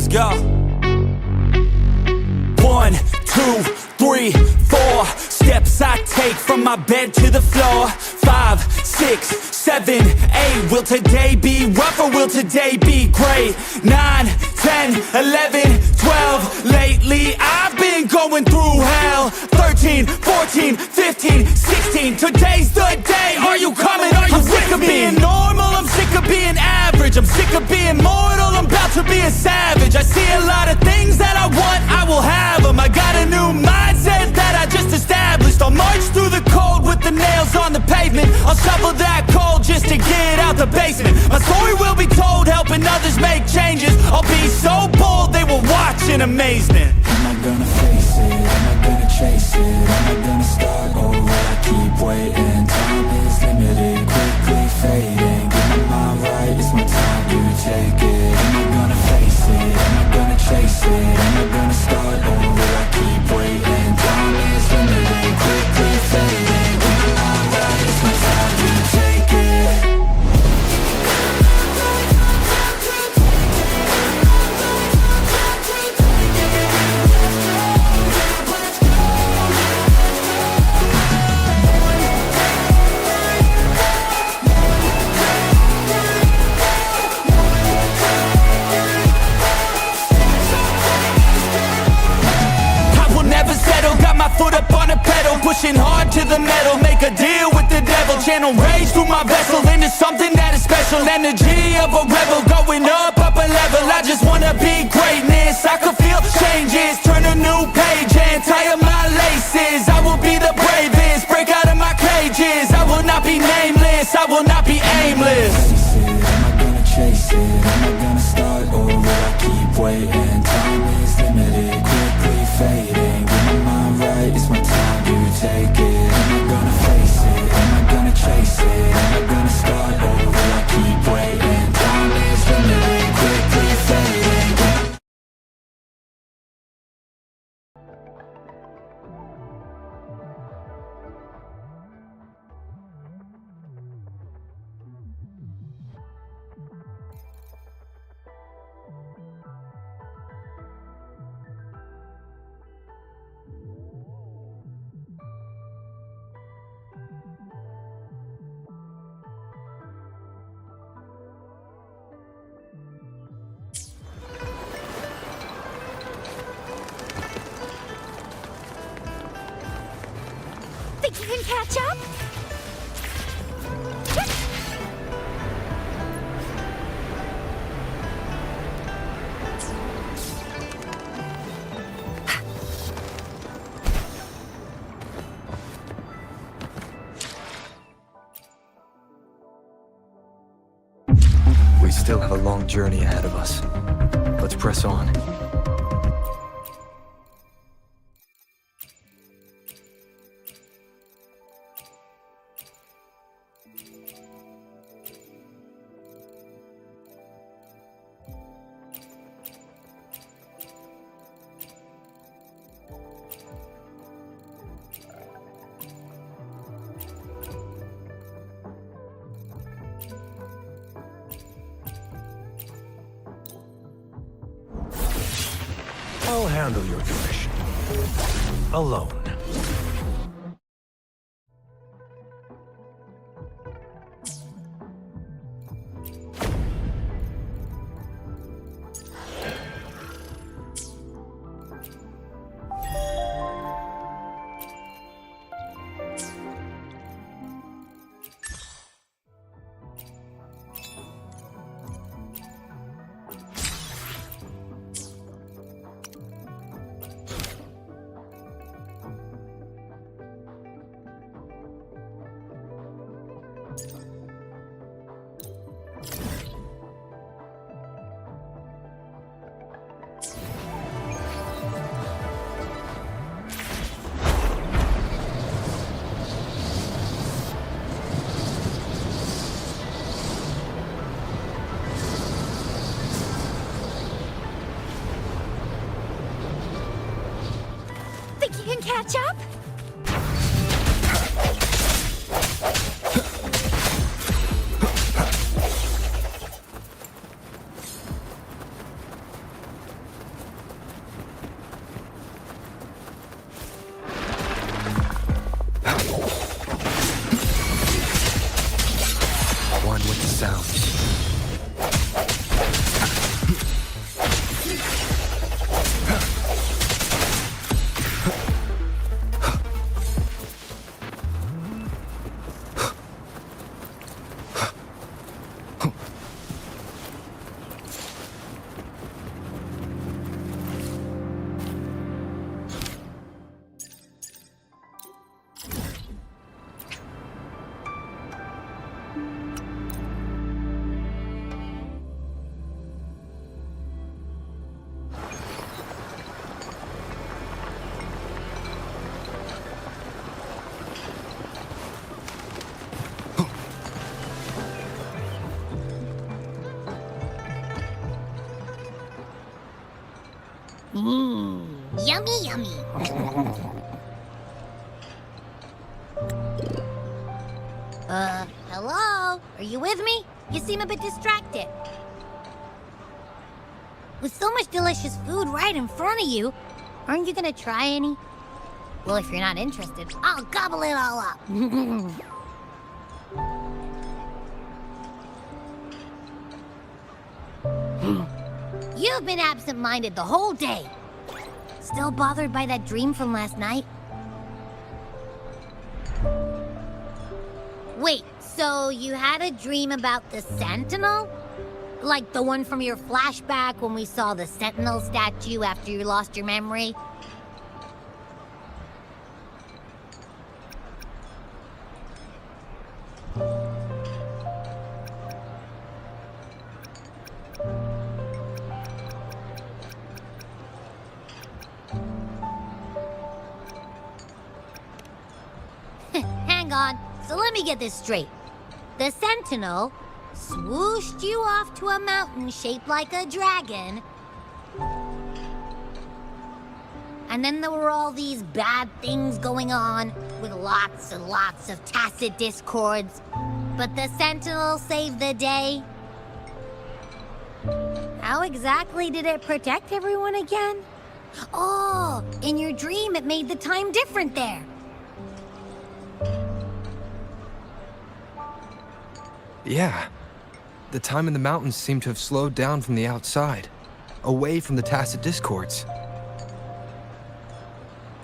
go. 1, 2, 3, 4 steps I take from my bed to the floor. 5, 6, 7, 8. Will today be rough or will today be great? 9, 10, 11, 12. Lately I've been going through hell. 13, 14, 15, 16. Today's the day. Are you coming? Are you I'm sick of being normal? I'm sick of being average. I'm sick of being mortal. I'm about to be a savage. I see a lot of things that I want, I will have them. I got a new mindset that I just established. I'll march through the cold with the nails on the pavement. I'll shovel that coal just to get out the basement. My story will be told, helping others make changes. I'll be so bold, they will watch in amazement. Am I gonna face it? Am I gonna chase it? Am I gonna start or will I keep waiting? Time is limited, quickly fading. Get my mind right, it's my time to take it. Am I gonna face it? Am I gonna chase it? Am I gonna start or will I keep waiting? Time is limited, quickly fading. Get my mind right, it's my time to take it. Foot up on the pedal, pushing hard to the metal. Make a deal with the devil. Channel rage through my vessel into something that is special. Energy of a rebel, going up a level. I just wanna be greatness. I could feel changes, turn a new page and tie up my laces. I will be the bravest, break out of my cages. I will not be nameless, I will not be aimless. Am I gonna chase it? Am I gonna start or will I keep waiting? Time is limited, quickly fading. Get my mind right, it's my time to take it. Am I gonna face it? Am I gonna chase it? Am I gonna start or will I keep waiting? Time is limited, quickly fading. Think you can catch up? We still have a long journey ahead of us. Let's press on. I'll handle your commission. Alone. Think you can catch up? One with the sounds. Yummy, yummy. Hello? Are you with me? You seem a bit distracted. With so much delicious food right in front of you, aren't you gonna try any? Well, if you're not interested, I'll gobble it all up. You've been absent-minded the whole day. Still bothered by that dream from last night? Wait, so you had a dream about the Sentinel? Like the one from your flashback when we saw the Sentinel statue after you lost your memory? Hang on, so let me get this straight. The Sentinel swooshed you off to a mountain shaped like a dragon. And then there were all these bad things going on, with lots and lots of tacit discords. But the Sentinel saved the day. How exactly did it protect everyone again? Oh, in your dream it made the time different there. Yeah. The time in the mountains seemed to have slowed down from the outside, away from the tacit discords.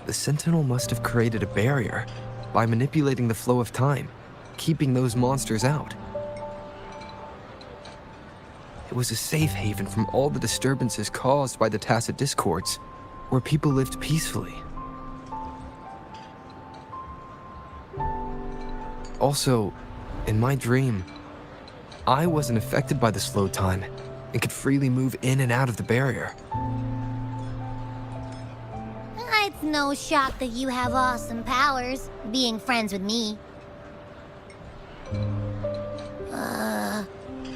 The Sentinel must have created a barrier by manipulating the flow of time, keeping those monsters out. It was a safe haven from all the disturbances caused by the tacit discords, where people lived peacefully. Also, in my dream, I wasn't affected by the slow time and could freely move in and out of the barrier. It's no shock that you have awesome powers, being friends with me.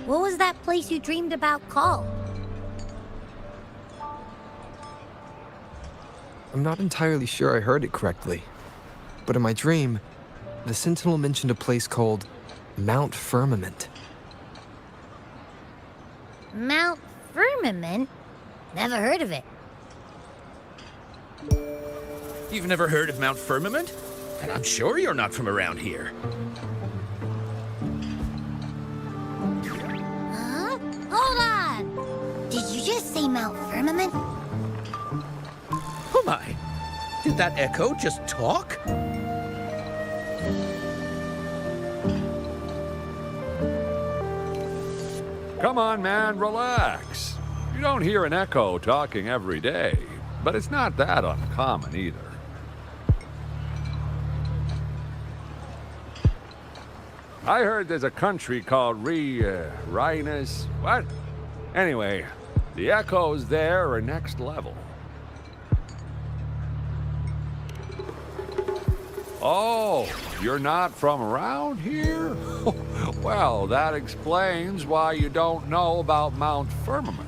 What was that place you dreamed about called? I'm not entirely sure I heard it correctly, but in my dream, the Sentinel mentioned a place called Mount Firmament. Mount Firmament? Never heard of it. You've never heard of Mount Firmament? And I'm sure you're not from around here. Huh? Hold on! Did you just say Mount Firmament? Oh my! Did that echo just talk? Come on, man, relax. You don't hear an echo talking every day, but it's not that uncommon either. I heard there's a country called Rhinus. What? Anyway, the echoes there are next level. Oh, you're not from around here? Well, that explains why you don't know about Mount Firmament.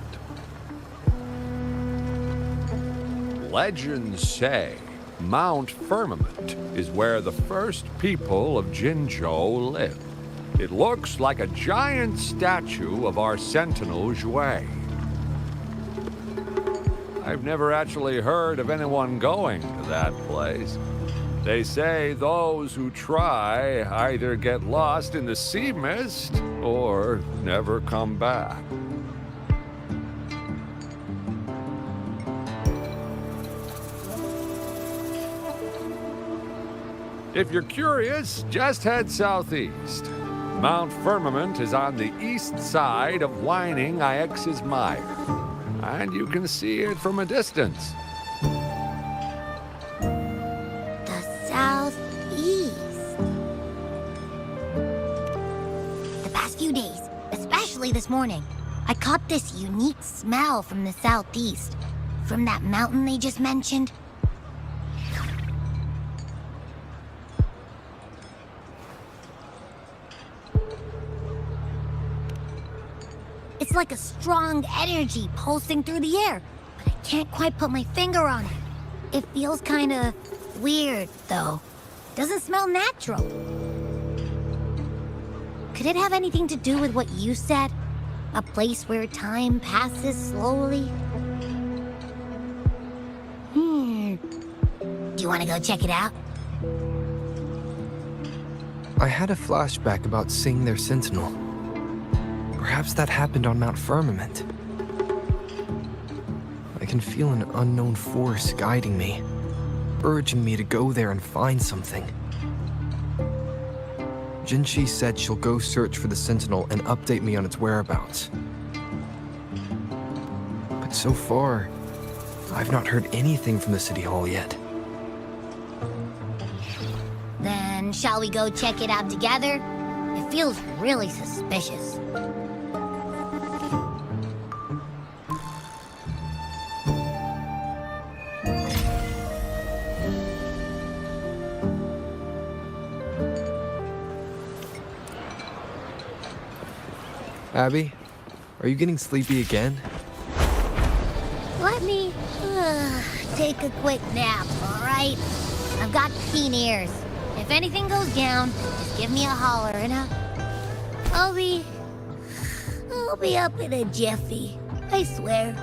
Legends say Mount Firmament is where the first people of Jinzhou lived. It looks like a giant statue of our Sentinel Zhui. I've never actually heard of anyone going to that place. They say those who try either get lost in the sea mist or never come back. If you're curious, just head southeast. Mount Firmament is on the east side of whining Iex's Mire, and you can see it from a distance. The southeast. The past few days, especially this morning, I caught this unique smell from the southeast. From that mountain they just mentioned. It's like a strong energy pulsing through the air, but I can't quite put my finger on it. It feels kinda weird, though. Doesn't smell natural. Could it have anything to do with what you said? A place where time passes slowly? Do you want to go check it out? I had a flashback about seeing their sentinel. Perhaps that happened on Mount Firmament. I can feel an unknown force guiding me, urging me to go there and find something. Jinchi said she'll go search for the sentinel and update me on its whereabouts. But so far, I've not heard anything from the City Hall yet. Then shall we go check it out together? It feels really suspicious. Abby, are you getting sleepy again? Let me take a quick nap, all right? I've got keen ears. If anything goes down, just give me a holler and I'll be up in a jiffy. I swear.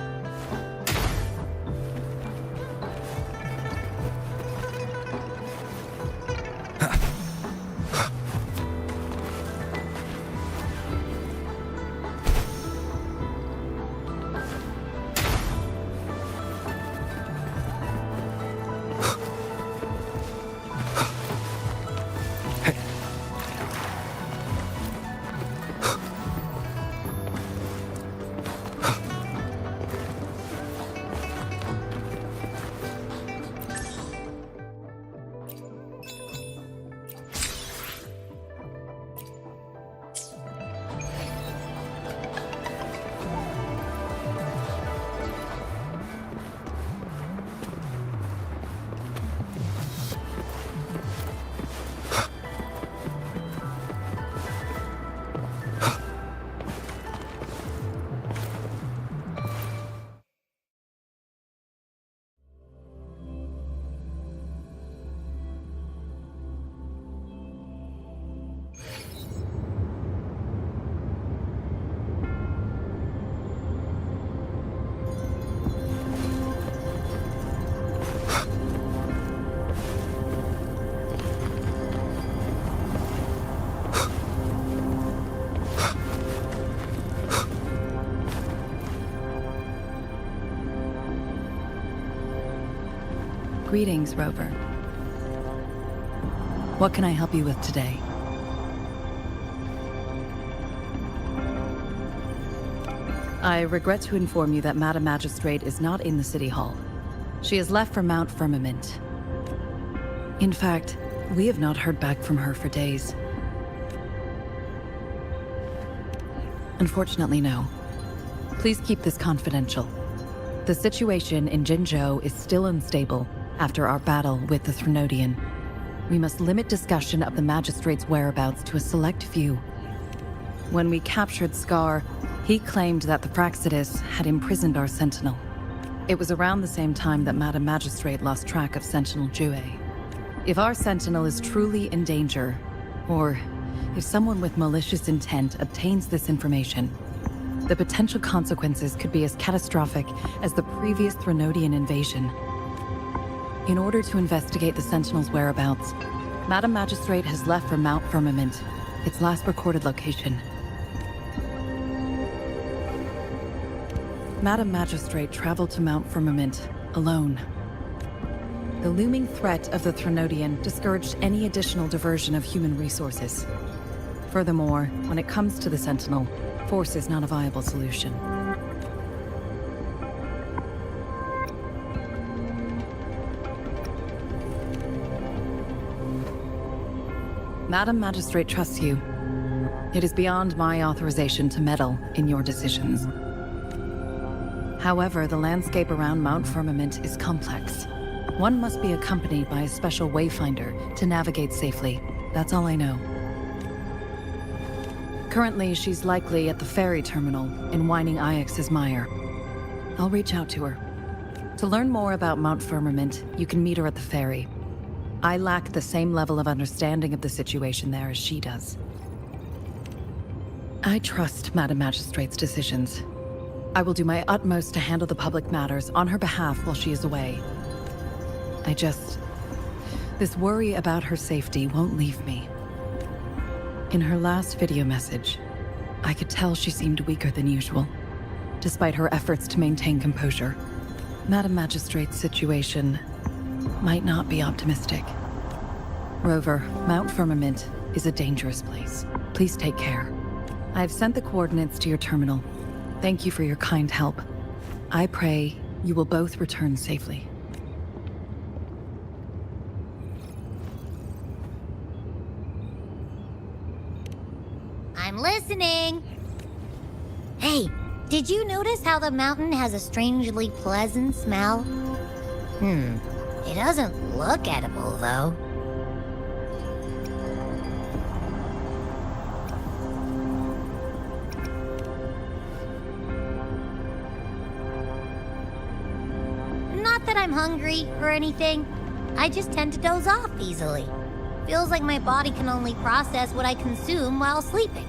Greetings, Rover. What can I help you with today? I regret to inform you that Madam Magistrate is not in the City Hall. She has left for Mount Firmament. In fact, we have not heard back from her for days. Unfortunately, no. Please keep this confidential. The situation in Jinzhou is still unstable after our battle with the Threnodian. We must limit discussion of the Magistrate's whereabouts to a select few. When we captured Scar, he claimed that the Praxidus had imprisoned our Sentinel. It was around the same time that Madam Magistrate lost track of Sentinel Jue. If our Sentinel is truly in danger, or if someone with malicious intent obtains this information, the potential consequences could be as catastrophic as the previous Threnodian invasion. In order to investigate the Sentinel's whereabouts, Madam Magistrate has left for Mount Firmament, its last recorded location. Madam Magistrate traveled to Mount Firmament alone. The looming threat of the Threnodian discouraged any additional diversion of human resources. Furthermore, when it comes to the Sentinel, force is not a viable solution. Madam Magistrate trusts you. It is beyond my authorization to meddle in your decisions. However, the landscape around Mount Firmament is complex. One must be accompanied by a special wayfinder to navigate safely. That's all I know. Currently, she's likely at the ferry terminal in Whining Ix's Mire. I'll reach out to her. To learn more about Mount Firmament, you can meet her at the ferry. I lack the same level of understanding of the situation there as she does. I trust Madam Magistrate's decisions. I will do my utmost to handle the public matters on her behalf while she is away. This worry about her safety won't leave me. In her last video message, I could tell she seemed weaker than usual, despite her efforts to maintain composure. Madam Magistrate's situation might not be optimistic. Rover, Mount Firmament is a dangerous place. Please take care. I've sent the coordinates to your terminal. Thank you for your kind help. I pray you will both return safely. I'm listening. Hey, did you notice how the mountain has a strangely pleasant smell? It doesn't look edible, though. Not that I'm hungry or anything. I just tend to doze off easily. Feels like my body can only process what I consume while sleeping.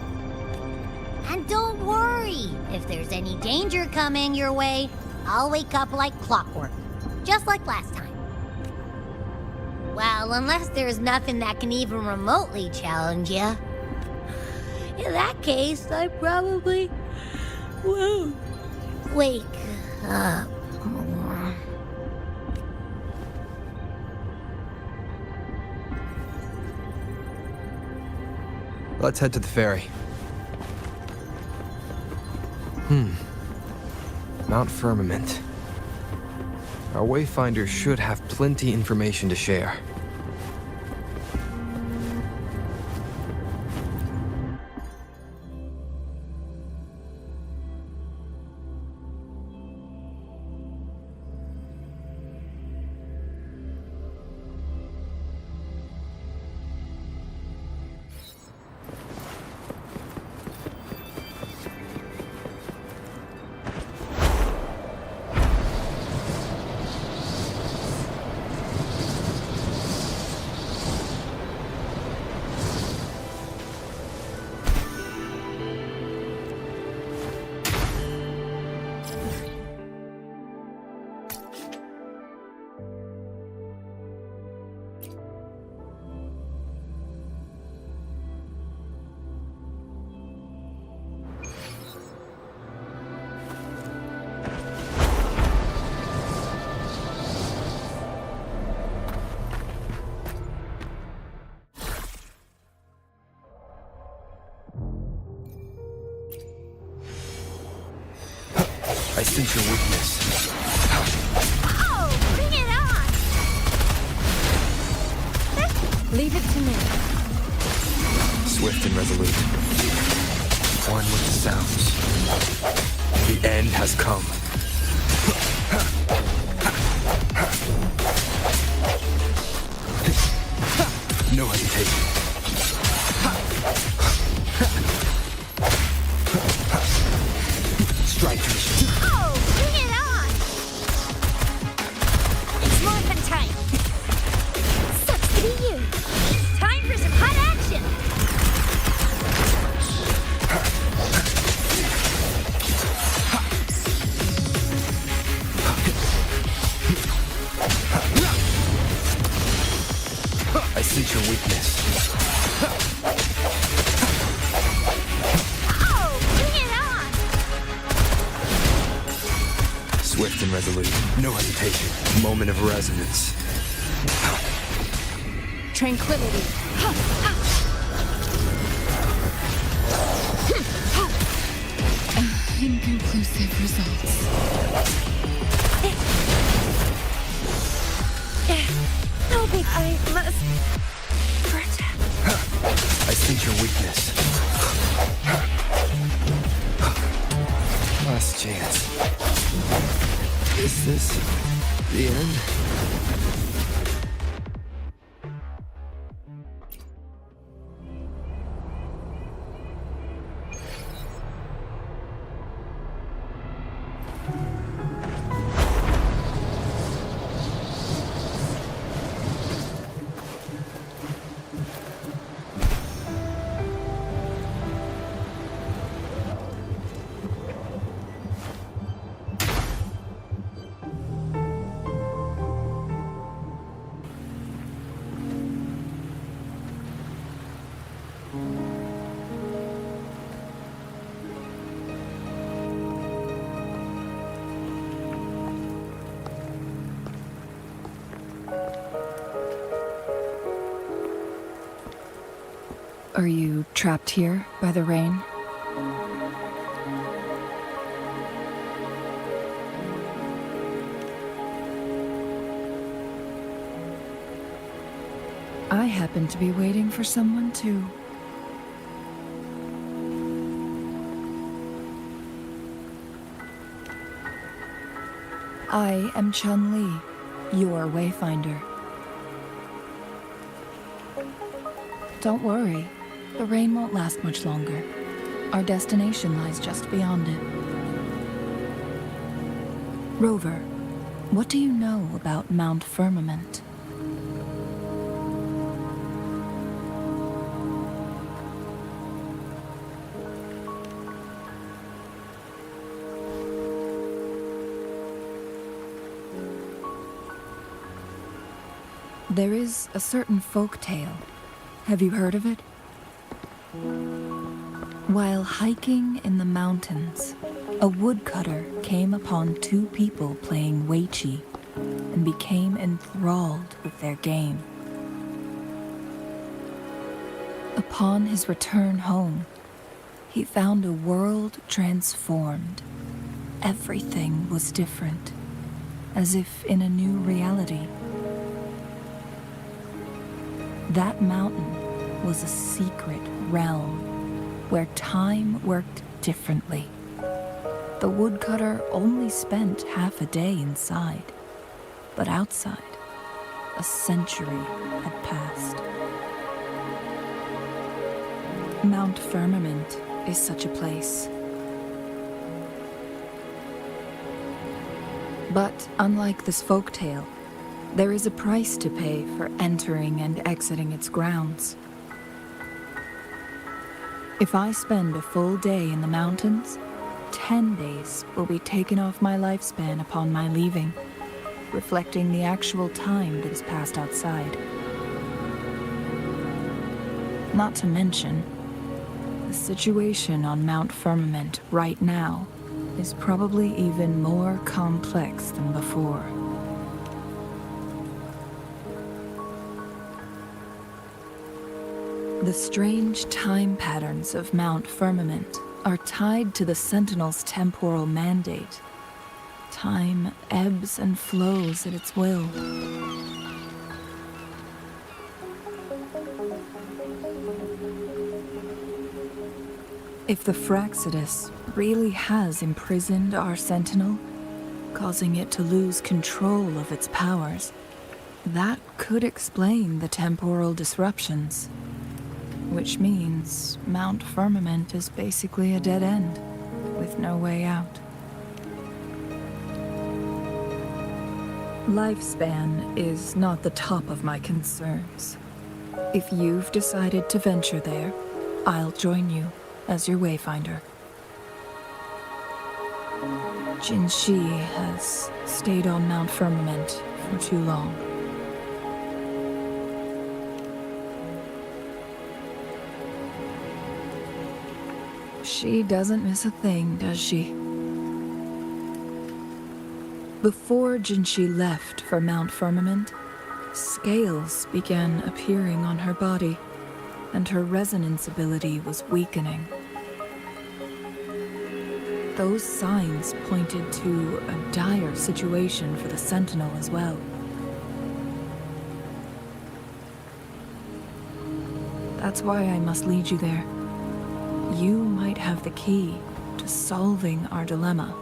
And don't worry, if there's any danger coming your way, I'll wake up like clockwork, just like last time. Well, unless there's nothing that can even remotely challenge you. In that case, I probably won't wake up. Let's head to the ferry. Mount Firmament. Our wayfinder should have plenty information to share. I sense your weakness. Oh, bring it on! Leave it to me. Swift and resolute. One with the sounds. The end has come. No hesitation. Strike mission. Oh, bring it on! It's morphin' time. Sucks to be you. Time for some hot action. Swift and resolute. No hesitation. Moment of resonance. Tranquility. Inconclusive results. No big I must protect. I sense your weakness. Last chance. Is this the end? Are you trapped here by the rain? I happen to be waiting for someone too. I am Chun-Li, your wayfinder. Don't worry, the rain won't last much longer. Our destination lies just beyond it. Rover, what do you know about Mount Firmament? There is a certain folk tale. Have you heard of it? While hiking in the mountains, a woodcutter came upon two people playing weiqi and became enthralled with their game. Upon his return home, he found a world transformed. Everything was different, as if in a new reality. That mountain was a secret realm where time worked differently. The woodcutter only spent half a day inside, but outside, a century had passed. Mount Firmament is such a place. But unlike this folktale, there is a price to pay for entering and exiting its grounds. If I spend a full day in the mountains, 10 days will be taken off my lifespan upon my leaving, reflecting the actual time that has passed outside. Not to mention, the situation on Mount Firmament right now is probably even more complex than before. The strange time patterns of Mount Firmament are tied to the Sentinel's temporal mandate. Time ebbs and flows at its will. If the Fraxidus really has imprisoned our Sentinel, causing it to lose control of its powers, that could explain the temporal disruptions. Which means Mount Firmament is basically a dead end, with no way out. Lifespan is not the top of my concerns. If you've decided to venture there, I'll join you as your wayfinder. Jin Shi has stayed on Mount Firmament for too long. She doesn't miss a thing, does she? Before Jinshi left for Mount Firmament, scales began appearing on her body, and her resonance ability was weakening. Those signs pointed to a dire situation for the Sentinel as well. That's why I must lead you there. You might have the key to solving our dilemma.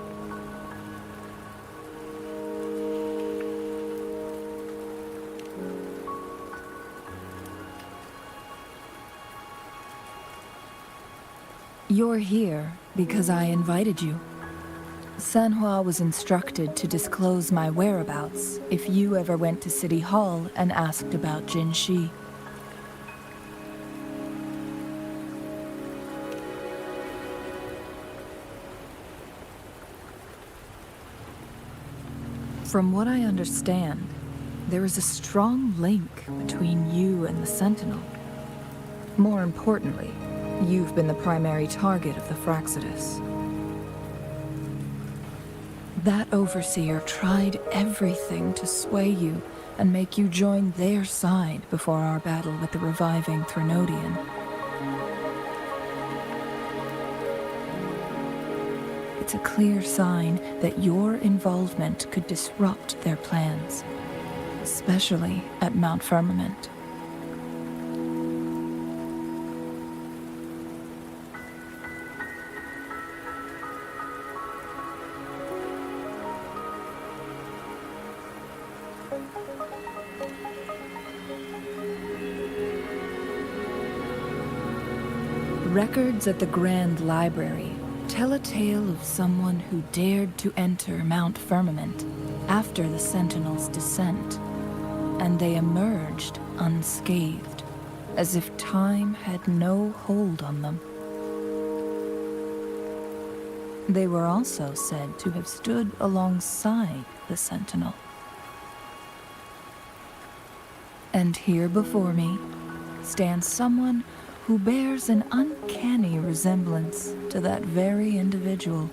You're here because I invited you. Sanhua was instructed to disclose my whereabouts if you ever went to City Hall and asked about Jinshi. From what I understand, there is a strong link between you and the Sentinel. More importantly, you've been the primary target of the Fractsidus. That overseer tried everything to sway you and make you join their side before our battle with the reviving Threnodian. It's a clear sign that your involvement could disrupt their plans, especially at Mount Firmament. Records at the Grand Library tell a tale of someone who dared to enter Mount Firmament after the Sentinel's descent, and they emerged unscathed, as if time had no hold on them. They were also said to have stood alongside the Sentinel. And here before me stands someone who bears an uncanny resemblance to that very individual.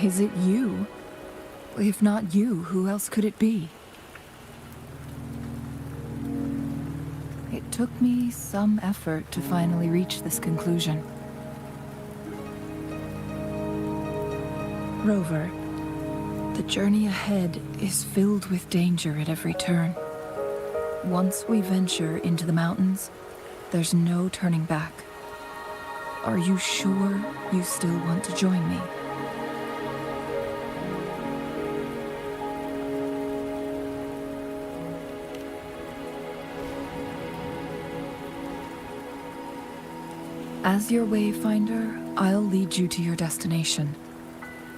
Is it you? If not you, who else could it be? It took me some effort to finally reach this conclusion. Rover, the journey ahead is filled with danger at every turn. Once we venture into the mountains, there's no turning back. Are you sure you still want to join me? As your wayfinder, I'll lead you to your destination.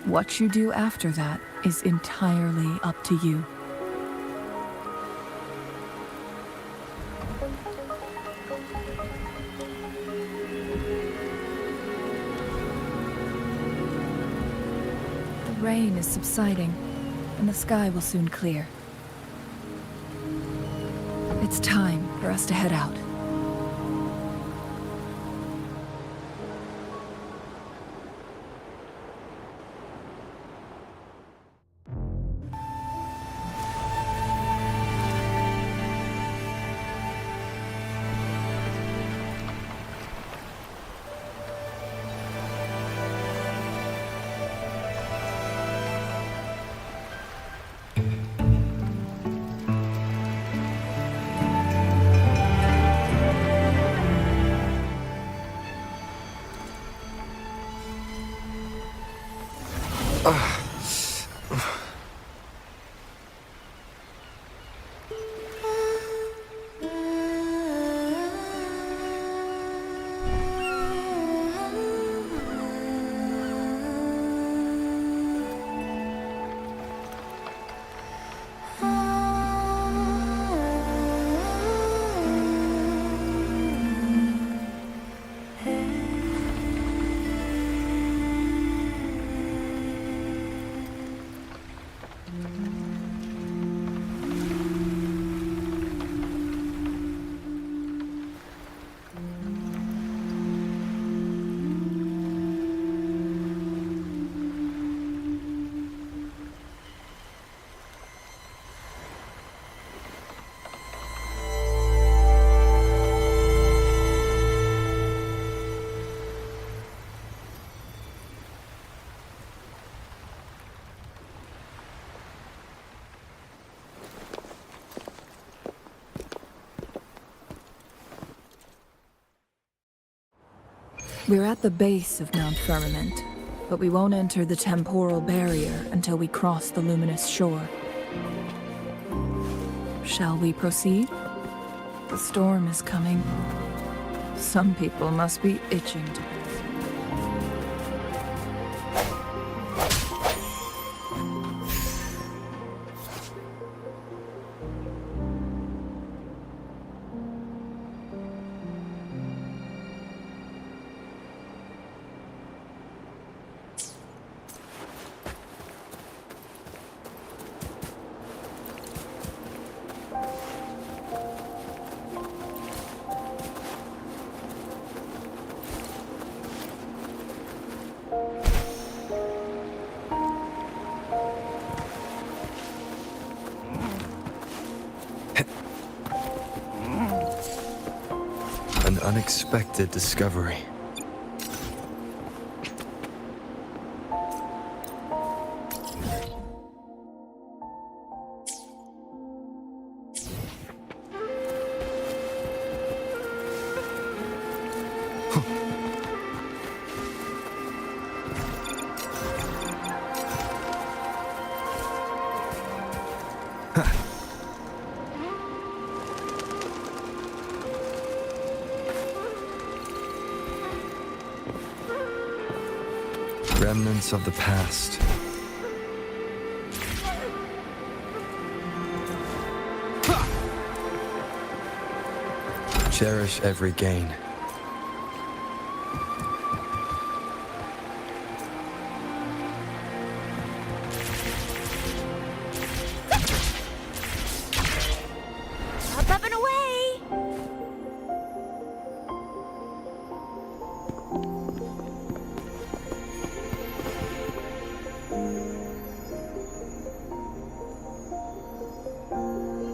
What you do after that is entirely up to you. The rain is subsiding, and the sky will soon clear. It's time for us to head out. We're at the base of Mount Firmament, but we won't enter the temporal barrier until we cross the luminous shore. Shall we proceed? The storm is coming. Some people must be itching to pass. An unexpected discovery. Remnants of the past. Cherish every gain. Up and away!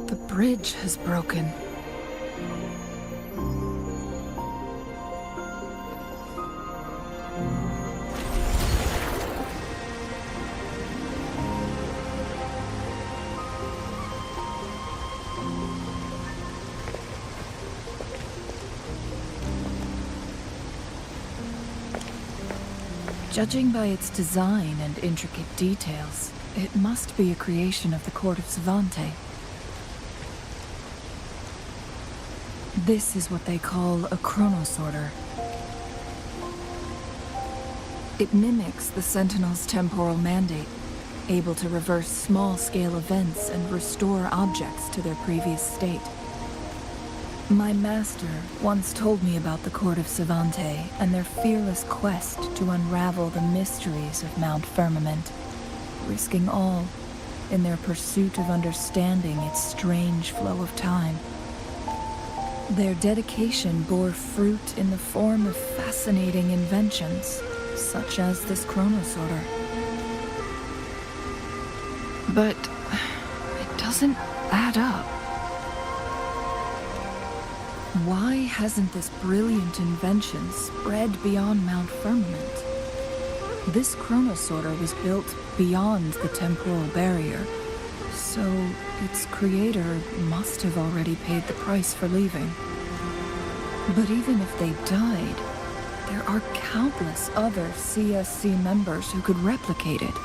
The bridge has broken. Judging by its design and intricate details, it must be a creation of the Court of Savante. This is what they call a chronosorter. It mimics the Sentinel's temporal mandate, able to reverse small-scale events and restore objects to their previous state. My master once told me about the Court of Savante and their fearless quest to unravel the mysteries of Mount Firmament, risking all in their pursuit of understanding its strange flow of time. Their dedication bore fruit in the form of fascinating inventions, such as this chronosorter. But it doesn't add up. Why hasn't this brilliant invention spread beyond Mount Firmament? This chronosorter was built beyond the temporal barrier, so its creator must have already paid the price for leaving. But even if they died, there are countless other CSC members who could replicate it.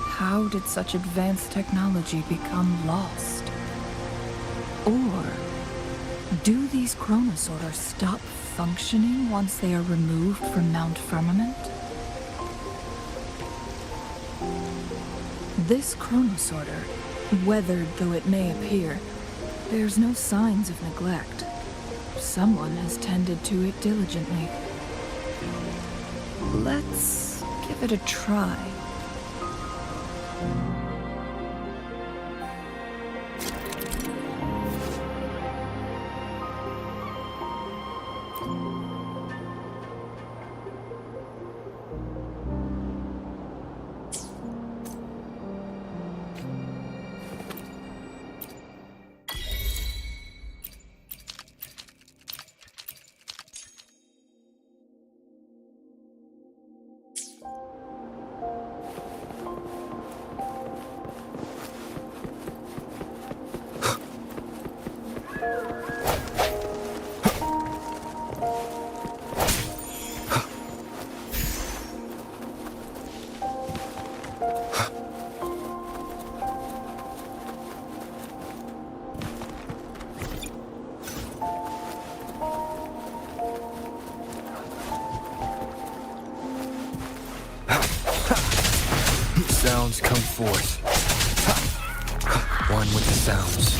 How did such advanced technology become lost? Or do these chronosorters stop functioning once they are removed from Mount Firmament? This chronosorter, weathered though it may appear, bears no signs of neglect. Someone has tended to it diligently. Let's give it a try. sounds come forth. One with the sounds.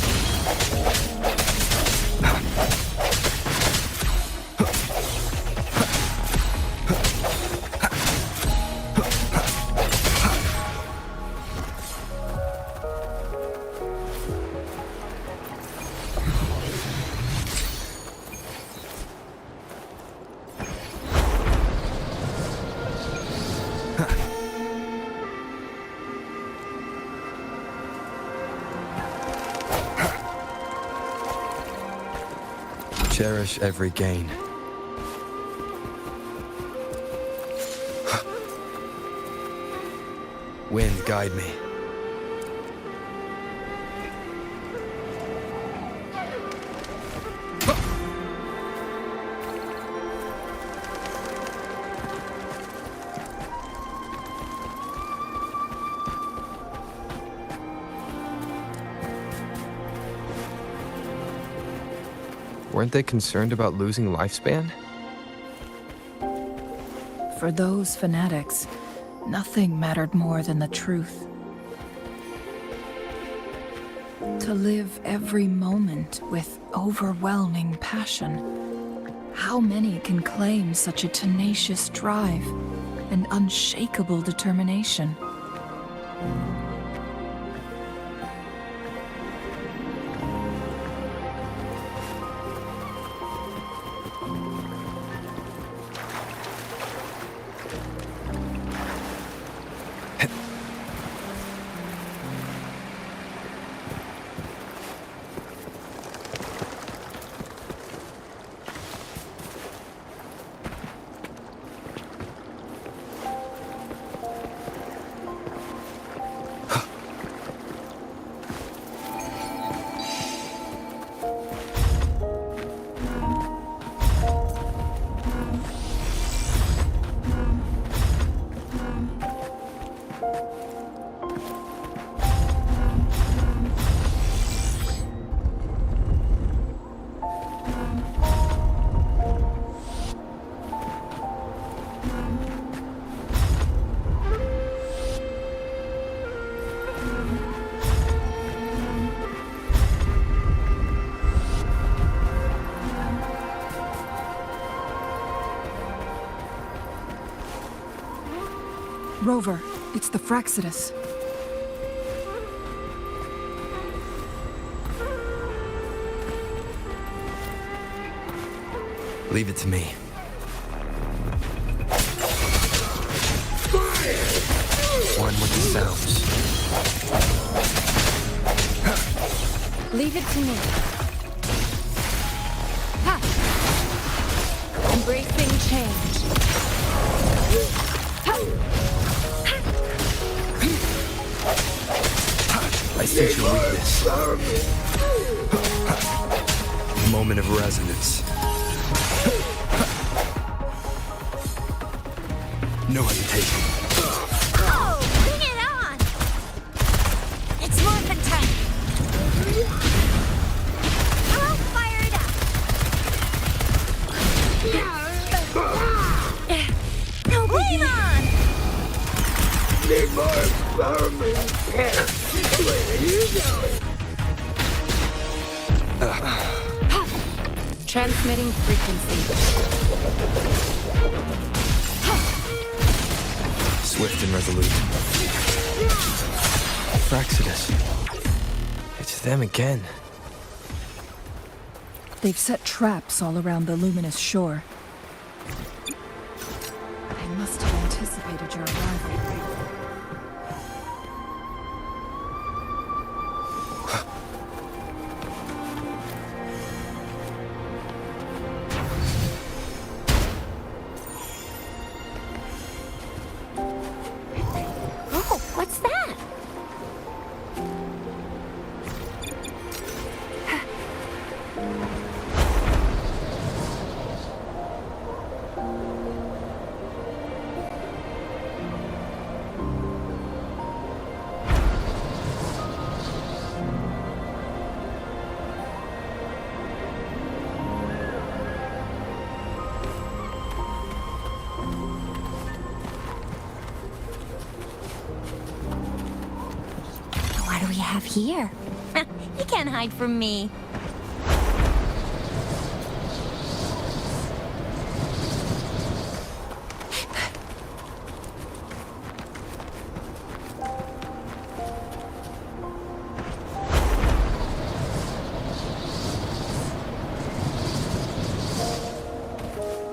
Cherish every gain. Wind, guide me. Weren't they concerned about losing lifespan? For those fanatics, nothing mattered more than the truth. To live every moment with overwhelming passion. How many can claim such a tenacious drive and unshakable determination? Rover, it's the Fraccidus. Leave it to me. One with the sounds. Leave it to me. Ha! Embracing change. I sense your weakness. Moment of resonance. No hesitation. Oh, bring it on! It's morphin' time. I'm all fired up. No, blame on! Need more experiments. Where are you going? Transmitting frequency. Swift and resolute. Fraccidus. It's them again. They've set traps all around the luminous shore. They must have anticipated your arrival. Oh, what's that? have here? You can't hide from me.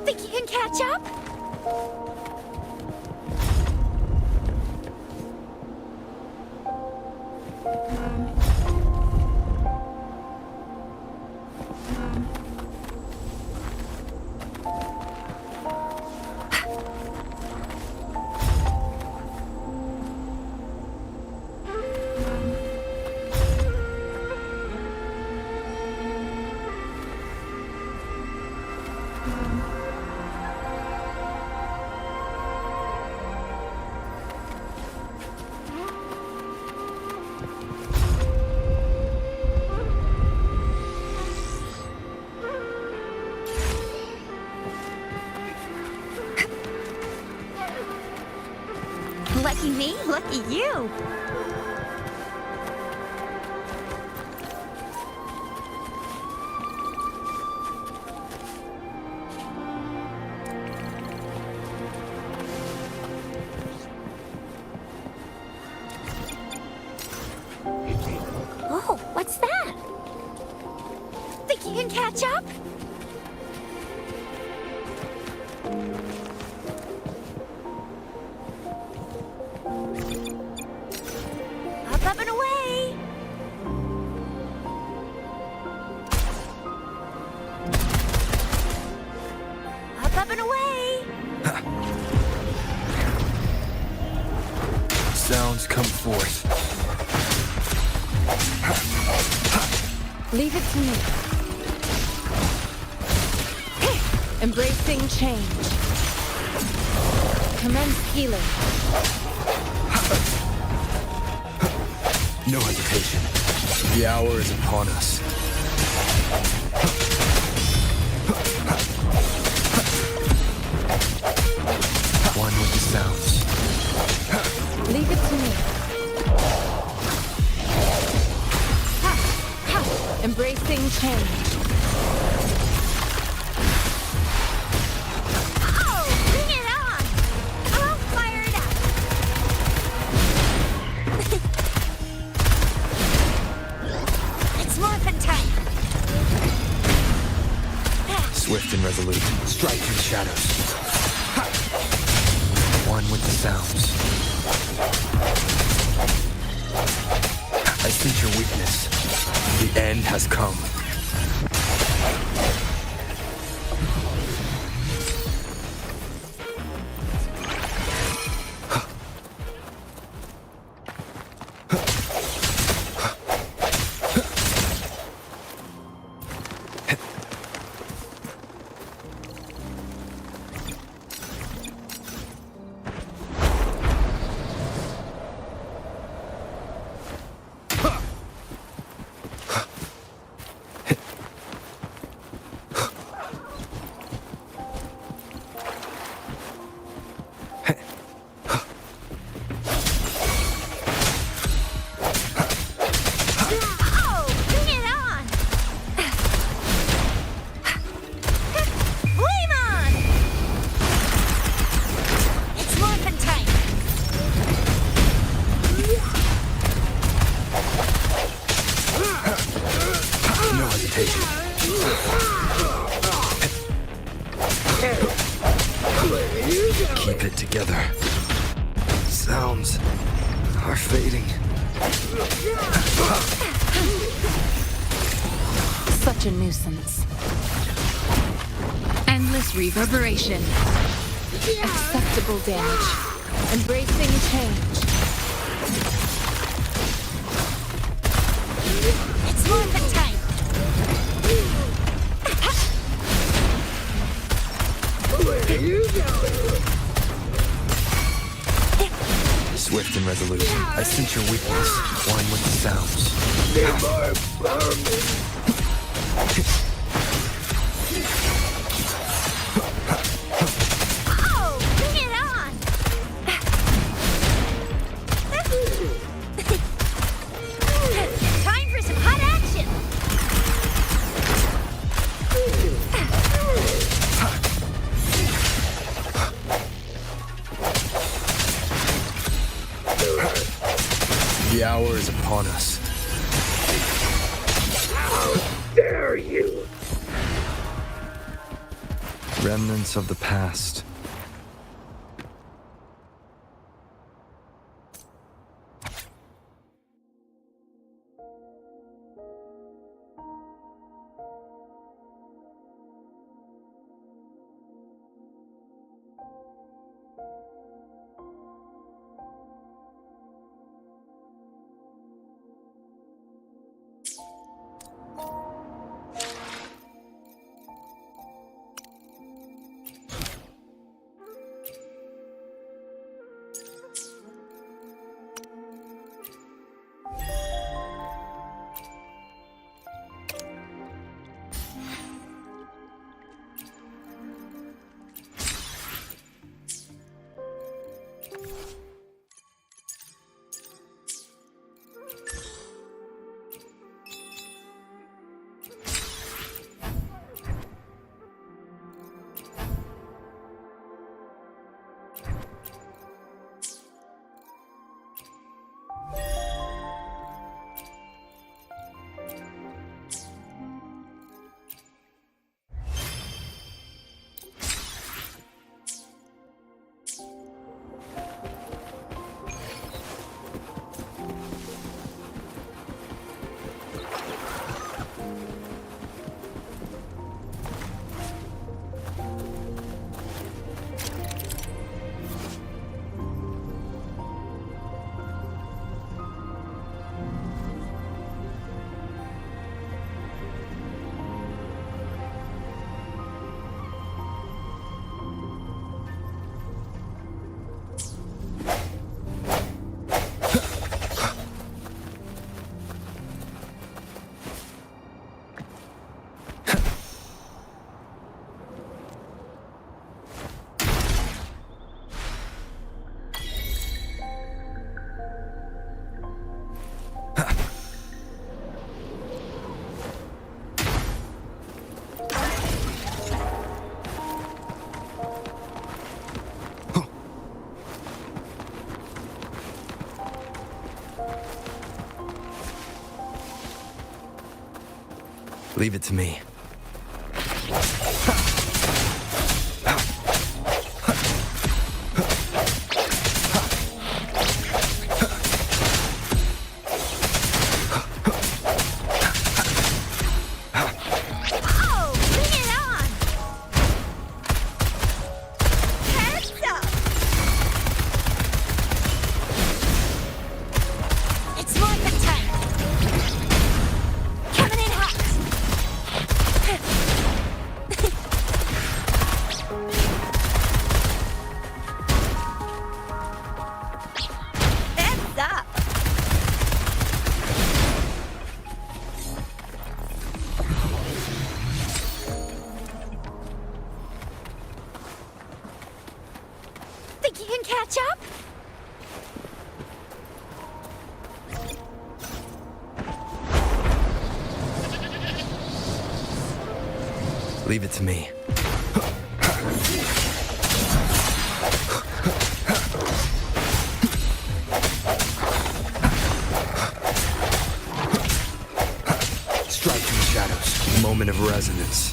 Think you can catch up? Lucky me, lucky you. Oh, what's that? Think you can catch up? Up and away! Up and away! Sounds come forth. Leave it to me. Embracing change. Commence healing. No hesitation. The hour is upon us. One with the sounds. Leave it to me. Embracing change. Oh, bring it on! I'm all fired up. It's morphin' time. Swift and resolute. Strike through the shadows. One with the sounds. I sense your weakness. The end has come. Keep it together. Sounds are fading. Such a nuisance. Endless reverberation. Acceptable damage. Embracing change. It's morphin' time. Where are you going? Swift and resolute. I sense your weakness. One with the sounds. They are burning. Oh, bring it on! The hour is upon us. How dare you! Remnants of the past. Leave it to me. Think you can catch up? Leave it to me. Strike from the shadows. Moment of resonance.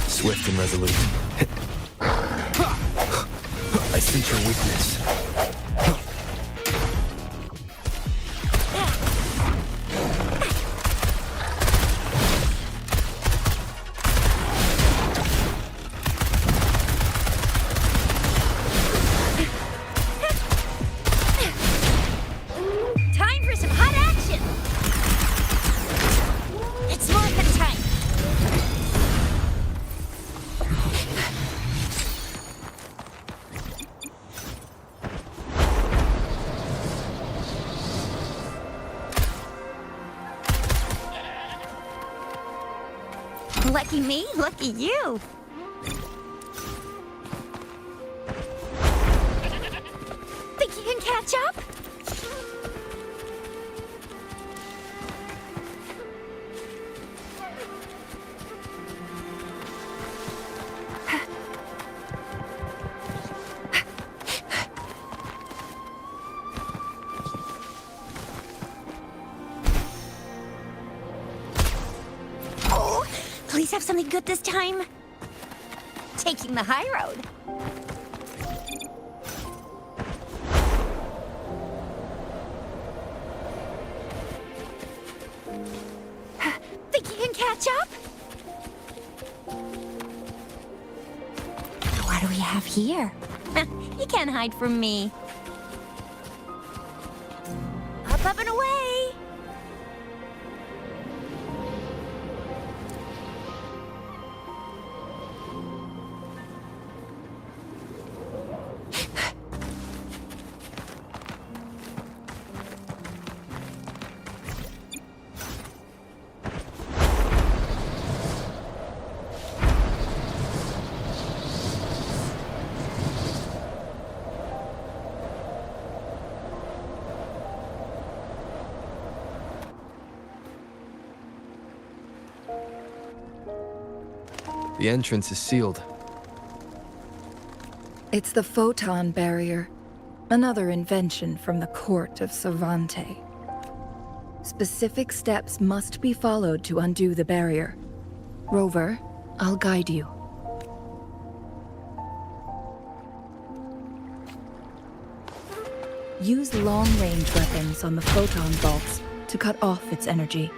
Swift and resolute. I sense your weakness. Time for some hot action! It's morphin' time! Lucky me, lucky you. Think you can catch up? Please have something good this time. Taking the high road. Think you can catch up? What do we have here? You can't hide from me. Up and away! The entrance is sealed. It's the photon barrier, another invention from the court of Savante. Specific steps must be followed to undo the barrier. Rover, I'll guide you. Use long-range weapons on the photon bolts to cut off its energy.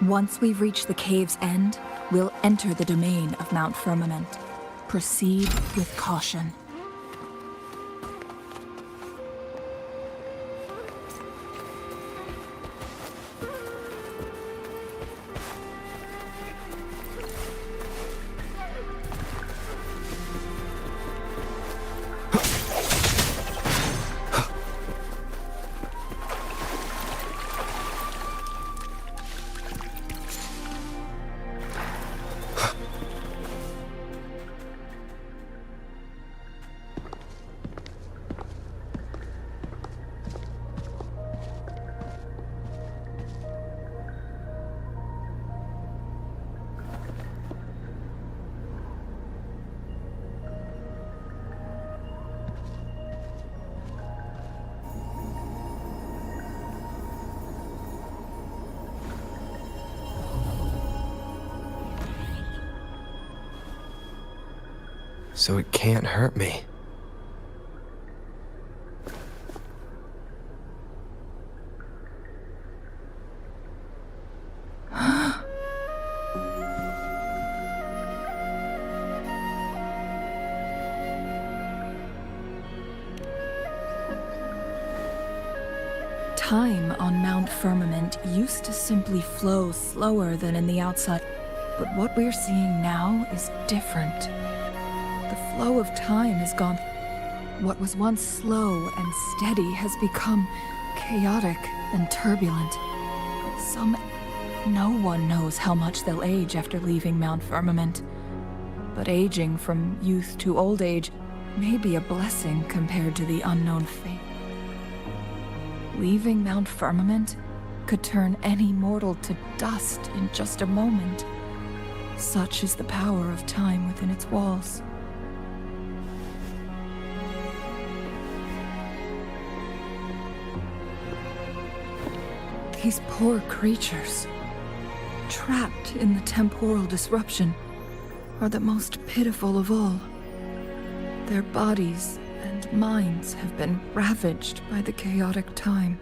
Once we've reached the cave's end, we'll enter the domain of Mount Firmament. Proceed with caution. So it can't hurt me. Time on Mount Firmament used to simply flow slower than in the outside, but what we're seeing now is different. The flow of time has gone. What was once slow and steady has become chaotic and turbulent. No one knows how much they'll age after leaving Mount Firmament. But aging from youth to old age may be a blessing compared to the unknown fate. Leaving Mount Firmament could turn any mortal to dust in just a moment. Such is the power of time within its walls. These poor creatures, trapped in the temporal disruption, are the most pitiful of all. Their bodies and minds have been ravaged by the chaotic time,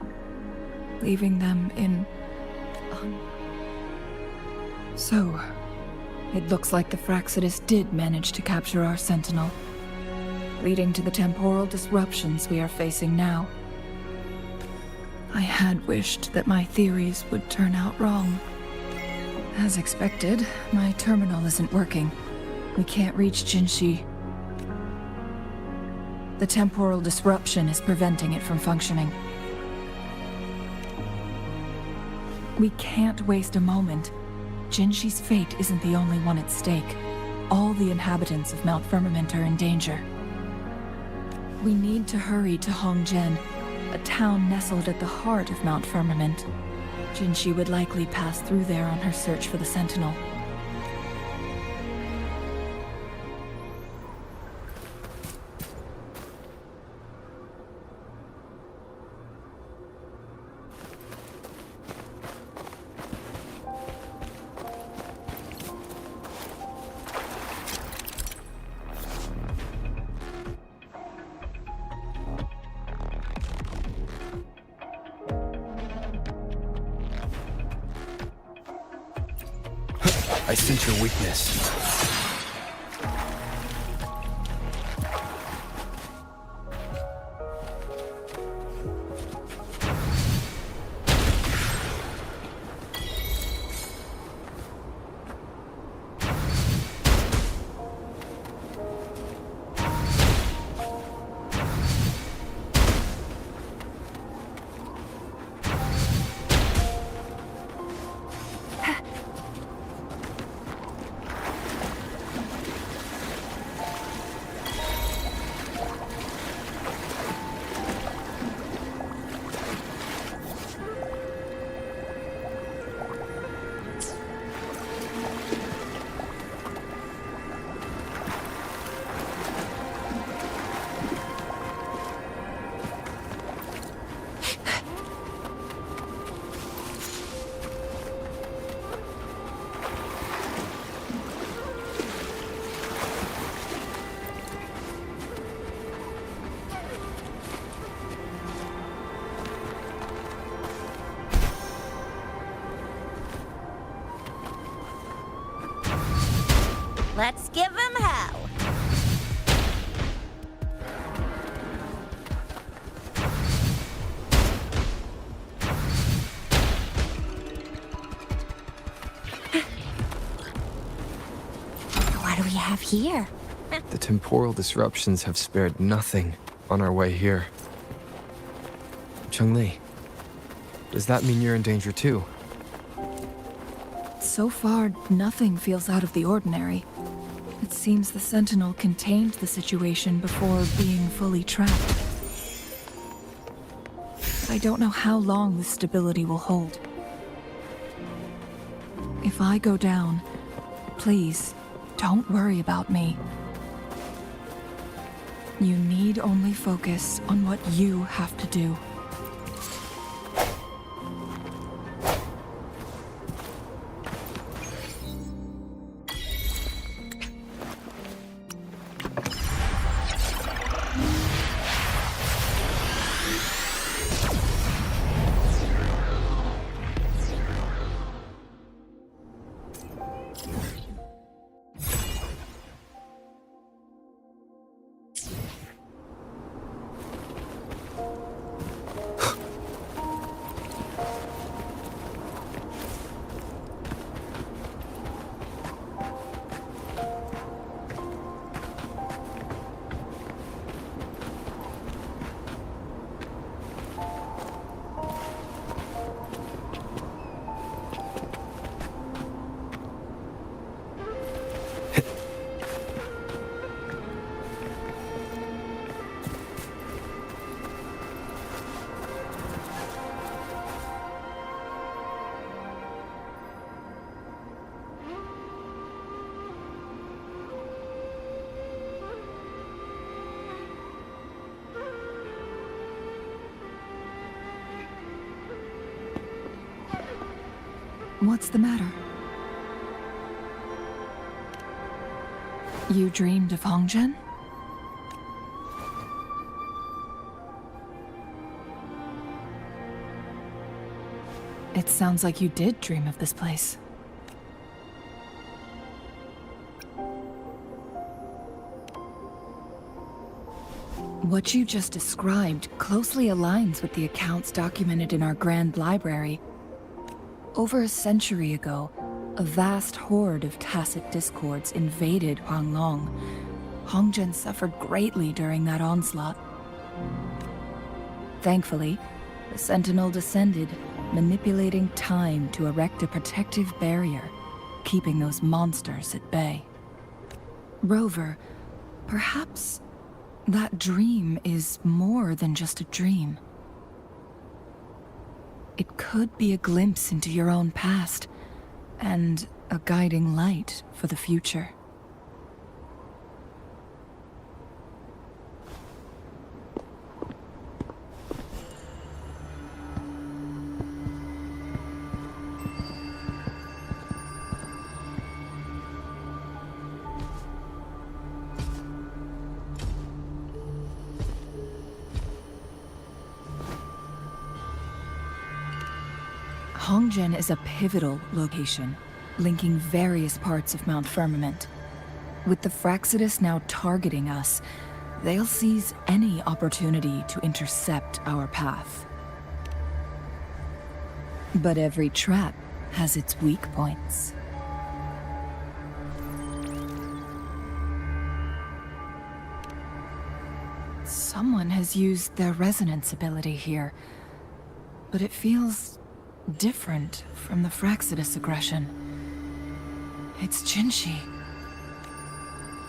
leaving them in... So, it looks like the Fraxidus did manage to capture our sentinel, leading to the temporal disruptions we are facing now. I had wished that my theories would turn out wrong. As expected, my terminal isn't working. We can't reach Jinshi. The temporal disruption is preventing it from functioning. We can't waste a moment. Jinshi's fate isn't the only one at stake. All the inhabitants of Mount Firmament are in danger. We need to hurry to Hongjian, a town nestled at the heart of Mount Firmament. Jinshi would likely pass through there on her search for the Sentinel. I sense your weakness. Let's give him hell. What do we have here? The temporal disruptions have spared nothing on our way here. Chun-Li, does that mean you're in danger too? So far, nothing feels out of the ordinary. It seems the Sentinel contained the situation before being fully trapped. I don't know how long this stability will hold. If I go down, please, don't worry about me. You need only focus on what you have to do. What's the matter? You dreamed of Hongzhen? It sounds like you did dream of this place. What you just described closely aligns with the accounts documented in our Grand Library. Over a century ago, a vast horde of tacit discords invaded Huanglong. Hongzhen suffered greatly during that onslaught. Thankfully, the Sentinel descended, manipulating time to erect a protective barrier, keeping those monsters at bay. Rover, perhaps that dream is more than just a dream. It could be a glimpse into your own past, and a guiding light for the future. Hongzhen is a pivotal location. linking various parts of Mount Firmament. With the Fraxidus now targeting us, they'll seize any opportunity to intercept our path. But every trap has its weak points. Someone has used their resonance ability here, but it feels different from the Fraxidus aggression. It's Jinshi.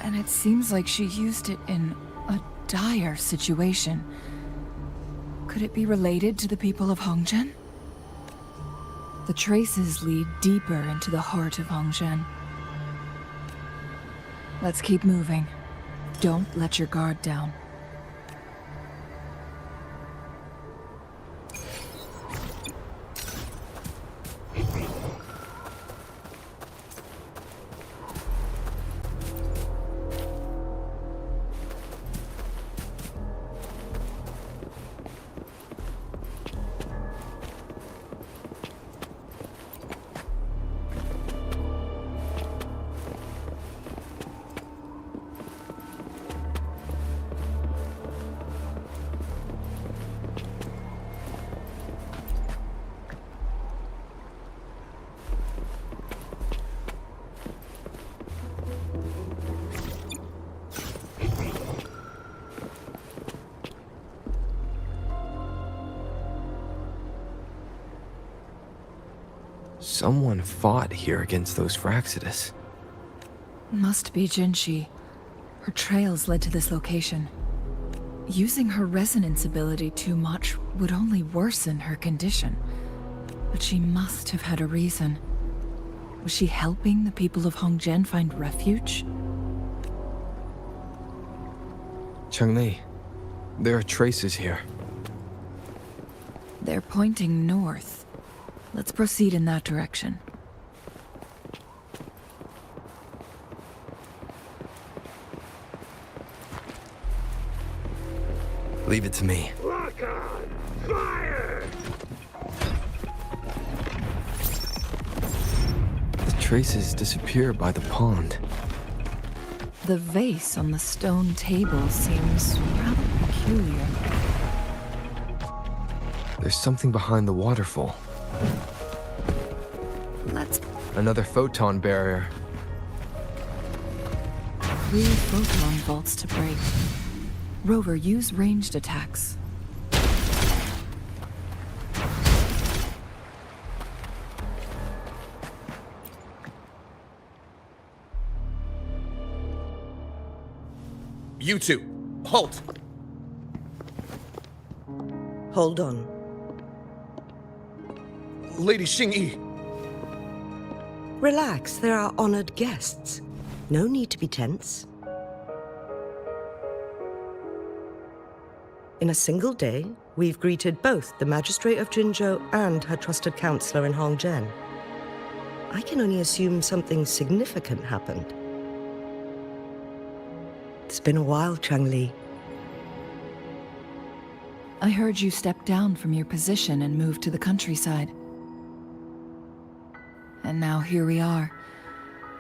And it seems like she used it in a dire situation. Could it be related to the people of Hongzhen? The traces lead deeper into the heart of Hongzhen. Let's keep moving. Don't let your guard down. Someone fought here against those Fraxidus. Must be Jinshi. Her trails led to this location. Using her resonance ability too much would only worsen her condition. But she must have had a reason. Was she helping the people of Hongzhen find refuge? Changli, there are traces here. They're pointing north. Let's proceed in that direction. Leave it to me. Lock on! Fire! The traces disappear by the pond. The vase on the stone table seems rather peculiar. There's something behind the waterfall. Let's... Another photon barrier. 3 photon vaults to break. Rover, use ranged attacks. You two, halt! Hold on. Lady Xingyi. Relax, there are honored guests. No need to be tense. In a single day, we've greeted both the Magistrate of Jinzhou and her trusted counselor in Hongzhen. I can only assume something significant happened. It's been a while, Changli. I heard you stepped down from your position and moved to the countryside. And now here we are,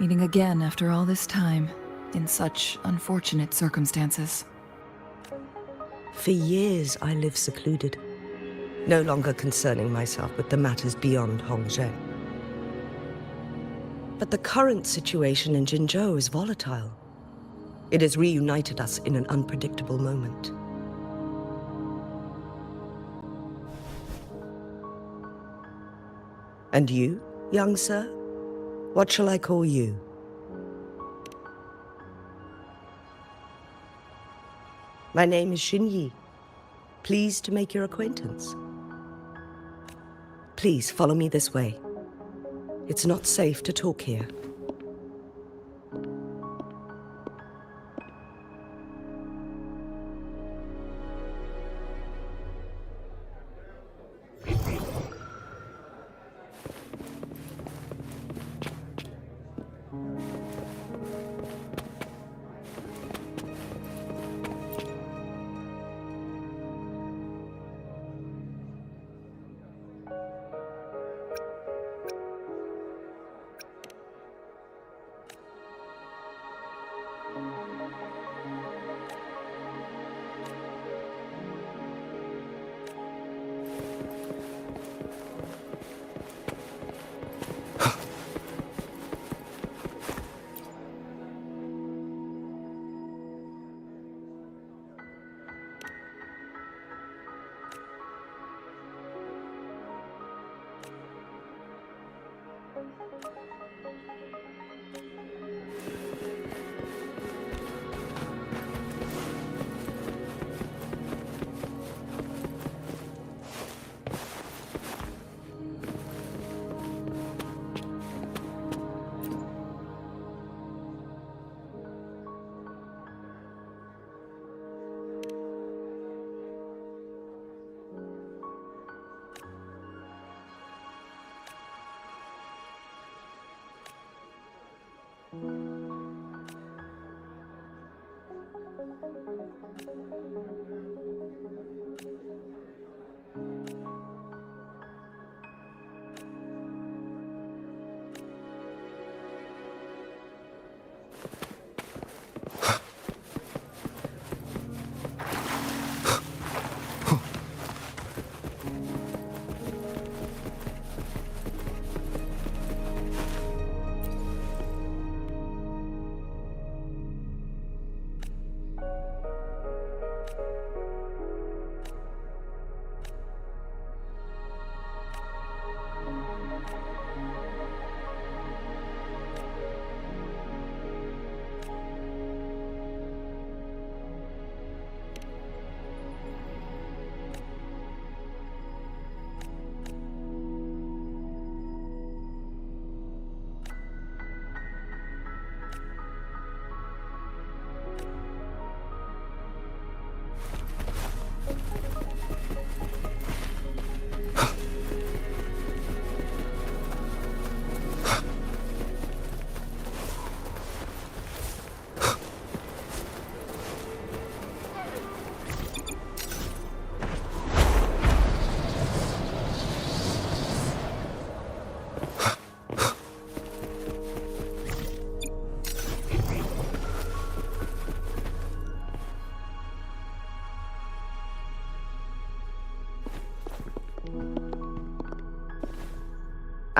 meeting again after all this time, in such unfortunate circumstances. For years, I lived secluded, no longer concerning myself with the matters beyond Hongzhen. But the current situation in Jinzhou is volatile. It has reunited us in an unpredictable moment. And you, young sir? What shall I call you? My name is Xinyi. Pleased to make your acquaintance. Please follow me this way. It's not safe to talk here.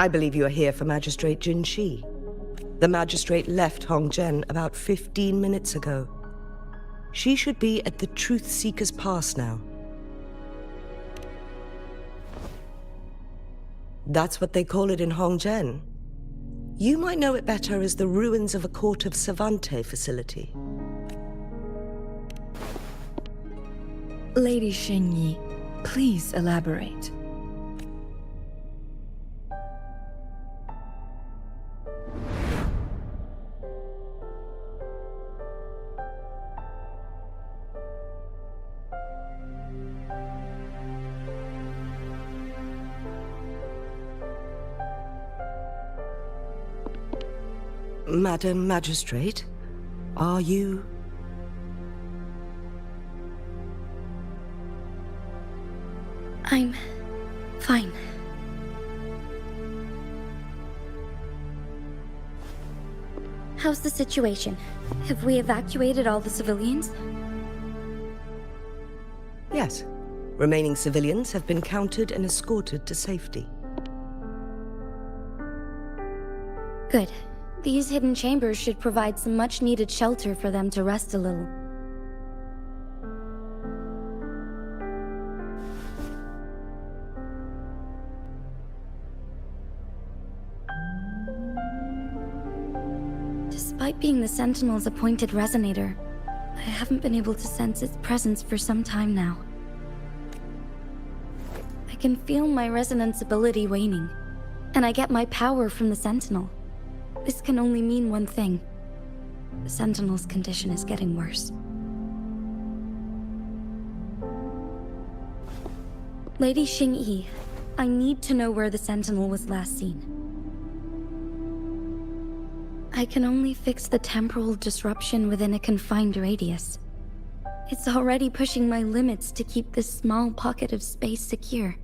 I believe you are here for Magistrate Jin Shi. The magistrate left Hongzhen about 15 minutes ago. She should be at the Truth Seeker's Pass now. That's what they call it in Hongzhen. You might know it better as the ruins of a Court of Savante facility. Lady Xingyi, please elaborate. Madam Magistrate, are you... I'm fine. How's the situation? Have we evacuated all the civilians? Yes. Remaining civilians have been counted and escorted to safety. Good. These hidden chambers should provide some much-needed shelter for them to rest a little. Despite being the Sentinel's appointed Resonator, I haven't been able to sense its presence for some time now. I can feel my resonance ability waning, and I get my power from the Sentinel. This can only mean one thing. The Sentinel's condition is getting worse. Lady Xingyi, I need to know where the Sentinel was last seen. I can only fix the temporal disruption within a confined radius. It's already pushing my limits to keep this small pocket of space secure.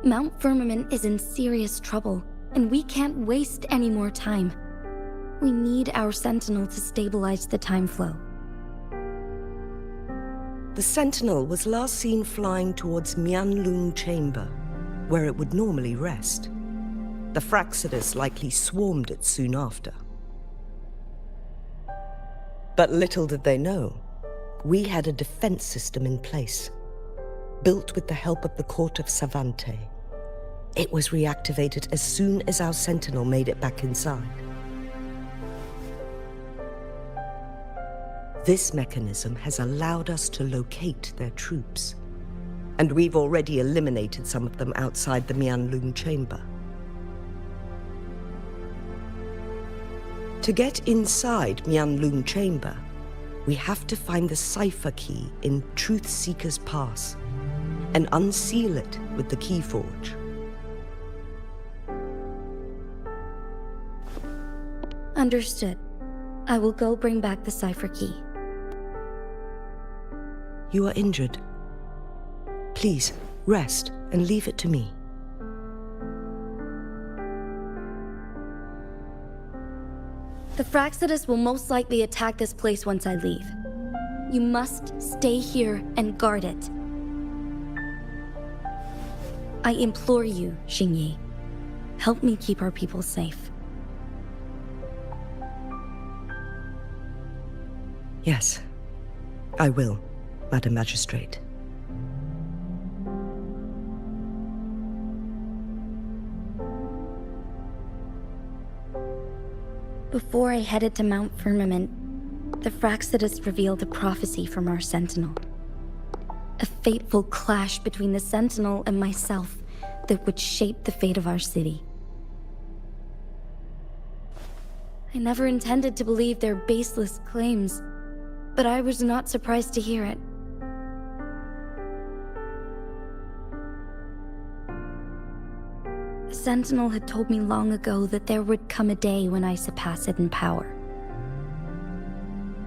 Mount Firmament is in serious trouble, and we can't waste any more time. We need our Sentinel to stabilize the time flow. The Sentinel was last seen flying towards Mianlung Chamber, where it would normally rest. The Fractsidus likely swarmed it soon after. But little did they know, we had a defense system in place, built with the help of the court of Savante. It was reactivated as soon as our Sentinel made it back inside. This mechanism has allowed us to locate their troops, and we've already eliminated some of them outside the Mianlung Chamber. To get inside Mianlung Chamber, we have to find the cipher key in Truth Seeker's Pass and unseal it with the Keyforge. Understood. I will go bring back the cipher key. You are injured. Please, rest and leave it to me. The Fractsidus will most likely attack this place once I leave. You must stay here and guard it. I implore you, Xingyi. Help me keep our people safe. Yes, I will, Madam Magistrate. Before I headed to Mount Firmament, the Fractsidus revealed a prophecy from our Sentinel. A fateful clash between the Sentinel and myself that would shape the fate of our city. I never intended to believe their baseless claims, but I was not surprised to hear it. The Sentinel had told me long ago that there would come a day when I surpass it in power.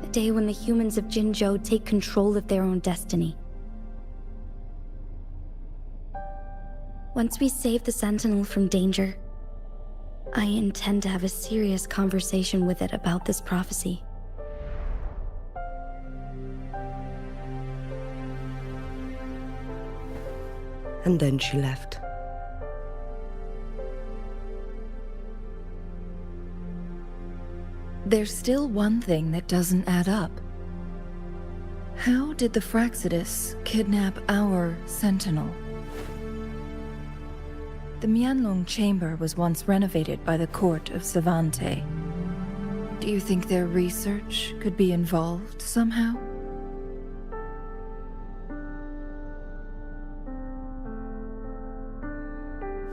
A day when the humans of Jinzhou take control of their own destiny. Once we save the Sentinel from danger, I intend to have a serious conversation with it about this prophecy. And then she left. There's still one thing that doesn't add up. How did the Fractsidus kidnap our Sentinel? The Mianlung Chamber was once renovated by the court of Savante. Do you think their research could be involved somehow?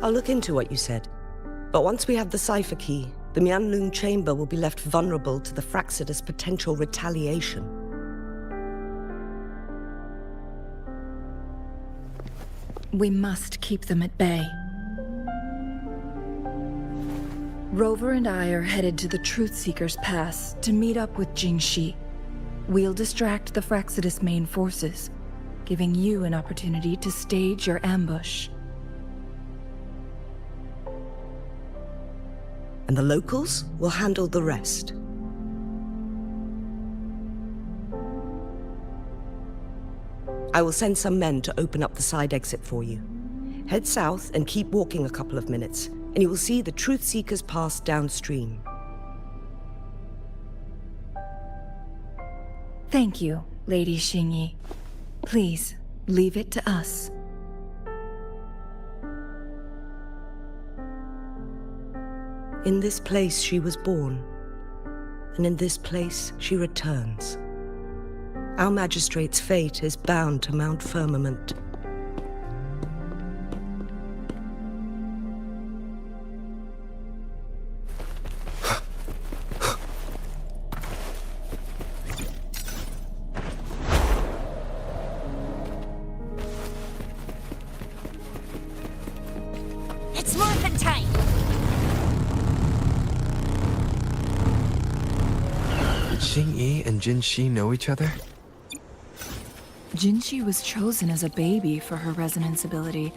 I'll look into what you said. But once we have the cipher key, the Mianlung Chamber will be left vulnerable to the Fractsidus' potential retaliation. We must keep them at bay. Rover and I are headed to the Truth Seeker's Pass to meet up with Jingxi. We'll distract the Fractsidus' main forces, giving you an opportunity to stage your ambush. And the locals will handle the rest. I will send some men to open up the side exit for you. Head south and keep walking a couple of minutes, and you will see the Truth Seeker's Pass downstream. Thank you, Lady Xingyi. Please, leave it to us. In this place she was born, and in this place she returns. Our magistrate's fate is bound to Mount Firmament. It's morphin' time! Did Xingyi and Jinxi know each other? Jinxi was chosen as a baby for her resonance ability,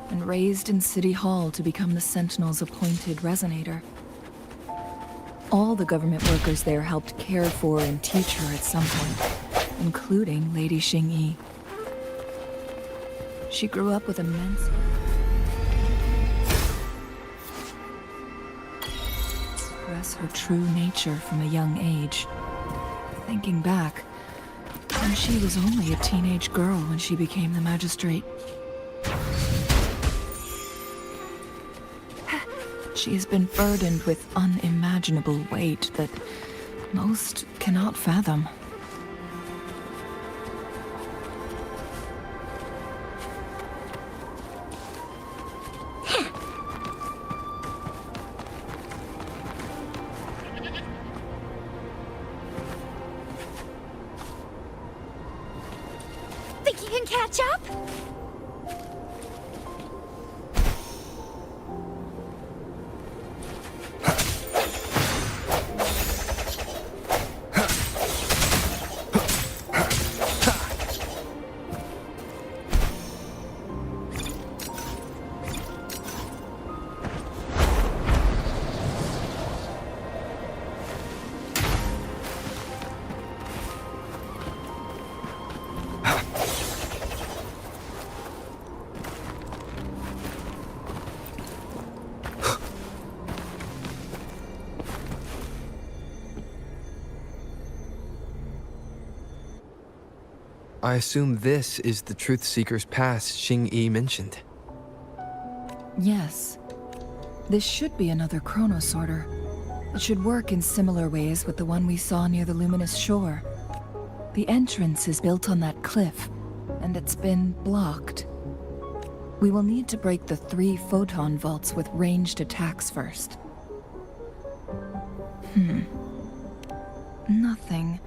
and raised in City Hall to become the Sentinel's appointed Resonator. All the government workers there helped care for and teach her at some point. including Lady Xingyi. She grew up with immense... express her true nature from a young age. Thinking back, and she was only a teenage girl when she became the magistrate. She has been burdened with unimaginable weight that most cannot fathom. Think you can catch up? I assume this is the Truth Seeker's Pass Xingyi mentioned. Yes. This should be another chronosorter. It should work in similar ways with the one we saw near the luminous shore. The entrance is built on that cliff, and it's been blocked. We will need to break the 3 photon vaults with ranged attacks first. Nothing.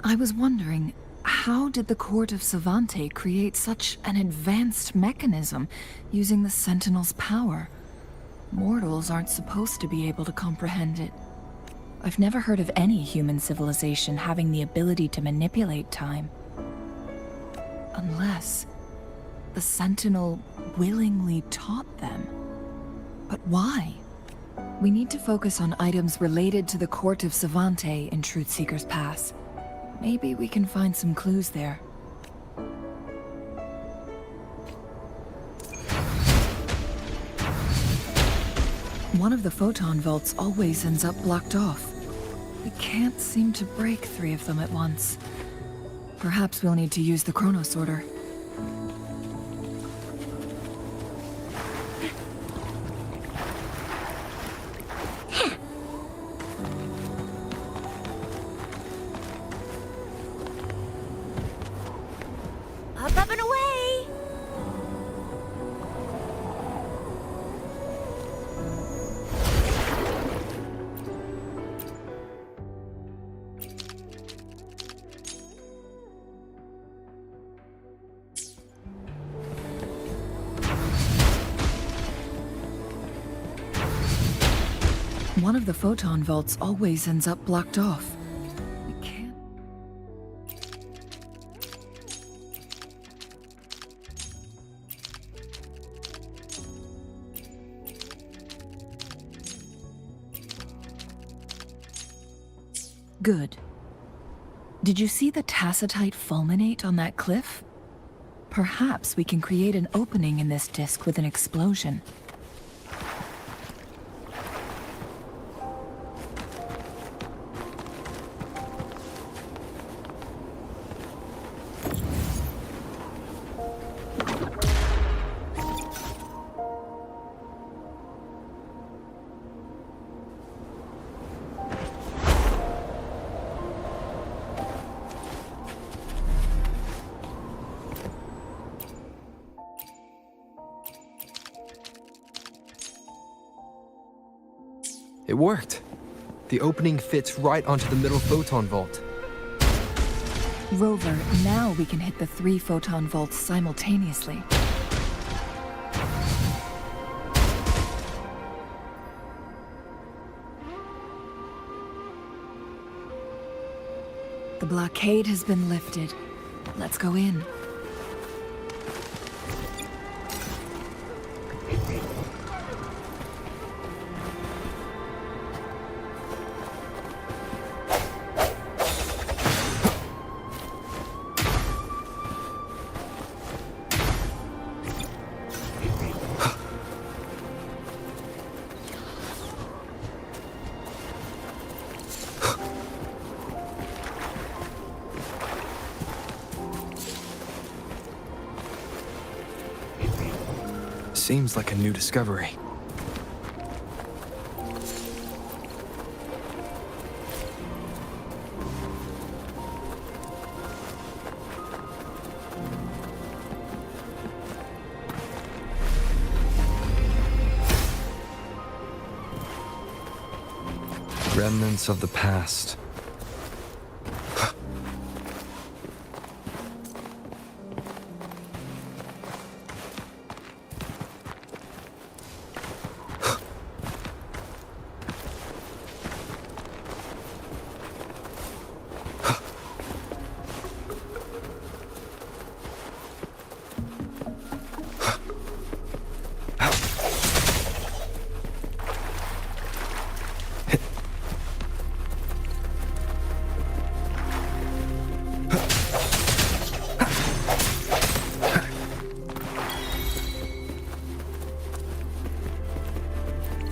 I was wondering, how did the Court of Savante create such an advanced mechanism using the Sentinel's power? Mortals aren't supposed to be able to comprehend it. I've never heard of any human civilization having the ability to manipulate time. Unless the Sentinel willingly taught them. But why? We need to focus on items related to the Court of Savante in Truthseeker's Pass. Maybe we can find some clues there. One of the photon vaults always ends up blocked off. We can't seem to break 3 of them at once. Perhaps we'll need to use the chronosorter. Up and away! One of the photon vaults always ends up blocked off. We can't... Good. Did you see the tacitite fulminate on that cliff? Perhaps we can create an opening in this disk with an explosion. It worked. The opening fits right onto the middle photon vault. Rover, now we can hit the 3 photon vaults simultaneously. The blockade has been lifted. Let's go in. Seems like a new discovery. Remnants of the past.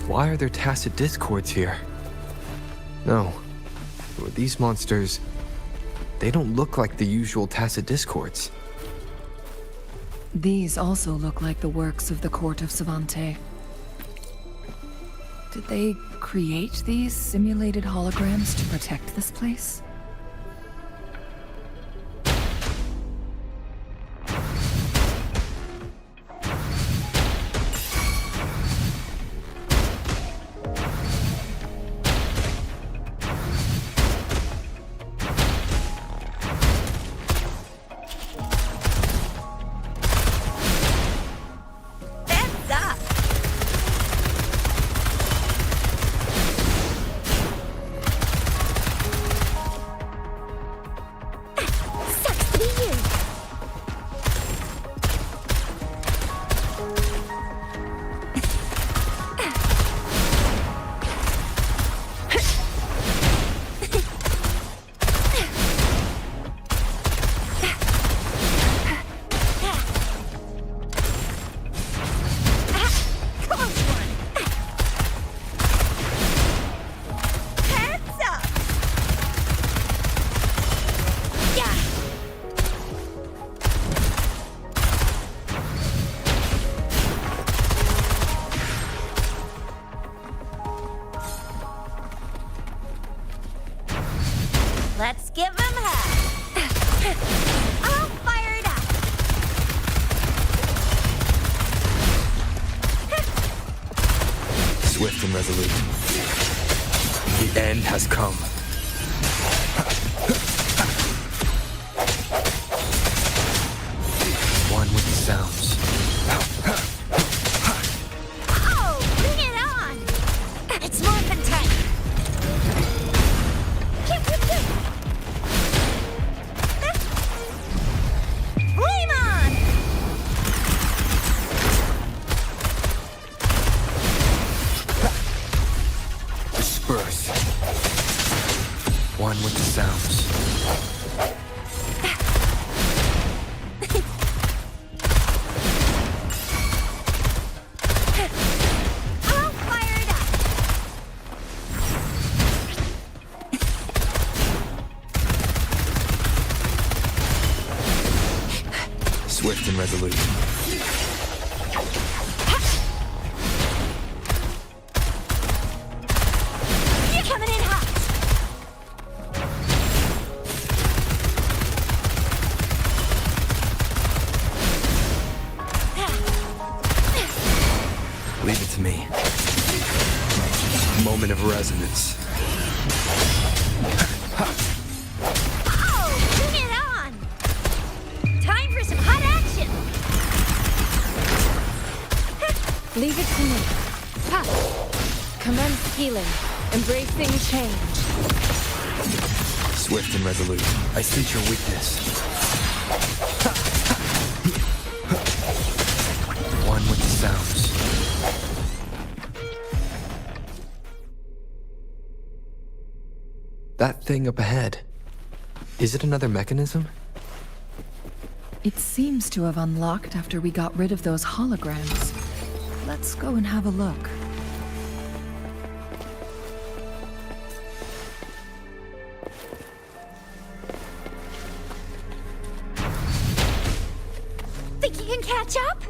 Why are there tacit discords here? No. These monsters, they don't look like the usual tacit discords. These also look like the works of the Court of Savante. Did they create these simulated holograms to protect this place? Let's give him hell. I'll fire it up. Swift and resolute. The end has come. One with the sounds. Oh, bring it on! It's more than time. Flame on! Disperse. One with the sounds. I'll fire it up. Swift and resolute. You're coming in hot. Leave it to me. Moment of resonance. Oh, bring it on! Time for some hot action! Leave it to me. Ha! Commence healing. Embracing change. Swift and resolute. I sense your weakness. One with the sounds. That thing up ahead. Is it another mechanism? It seems to have unlocked after we got rid of those holograms. Let's go and have a look. Think you can catch up?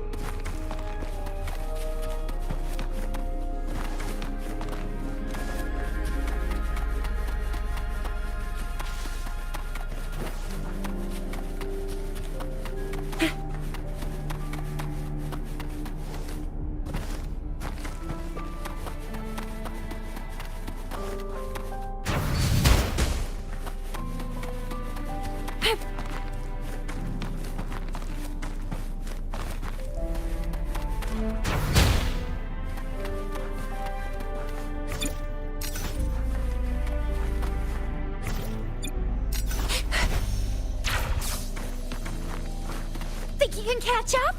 think you can catch up?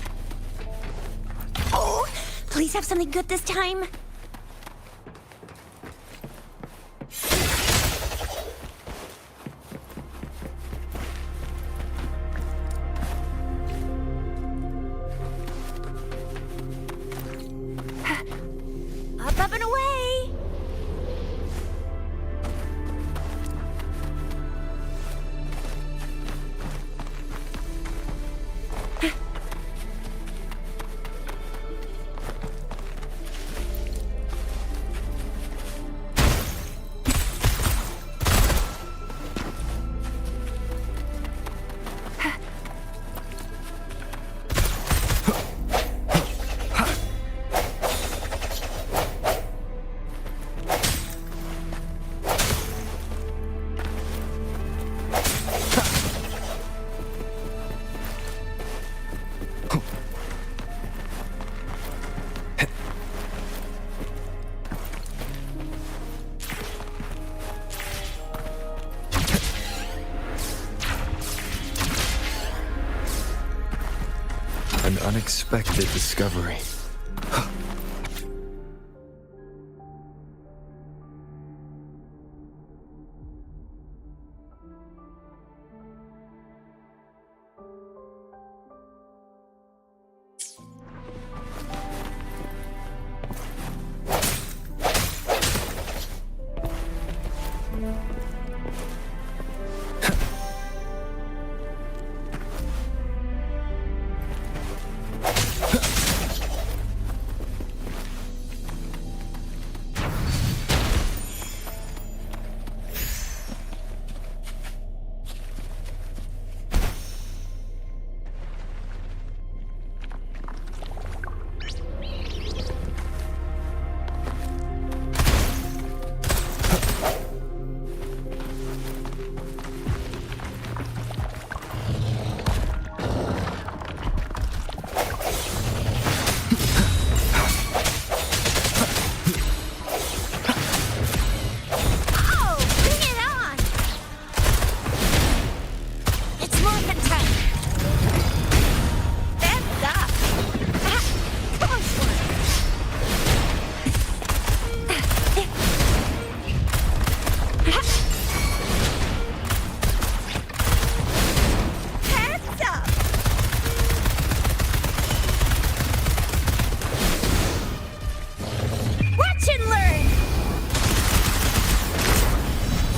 Oh, please have something good this time. Up and away! An unexpected discovery.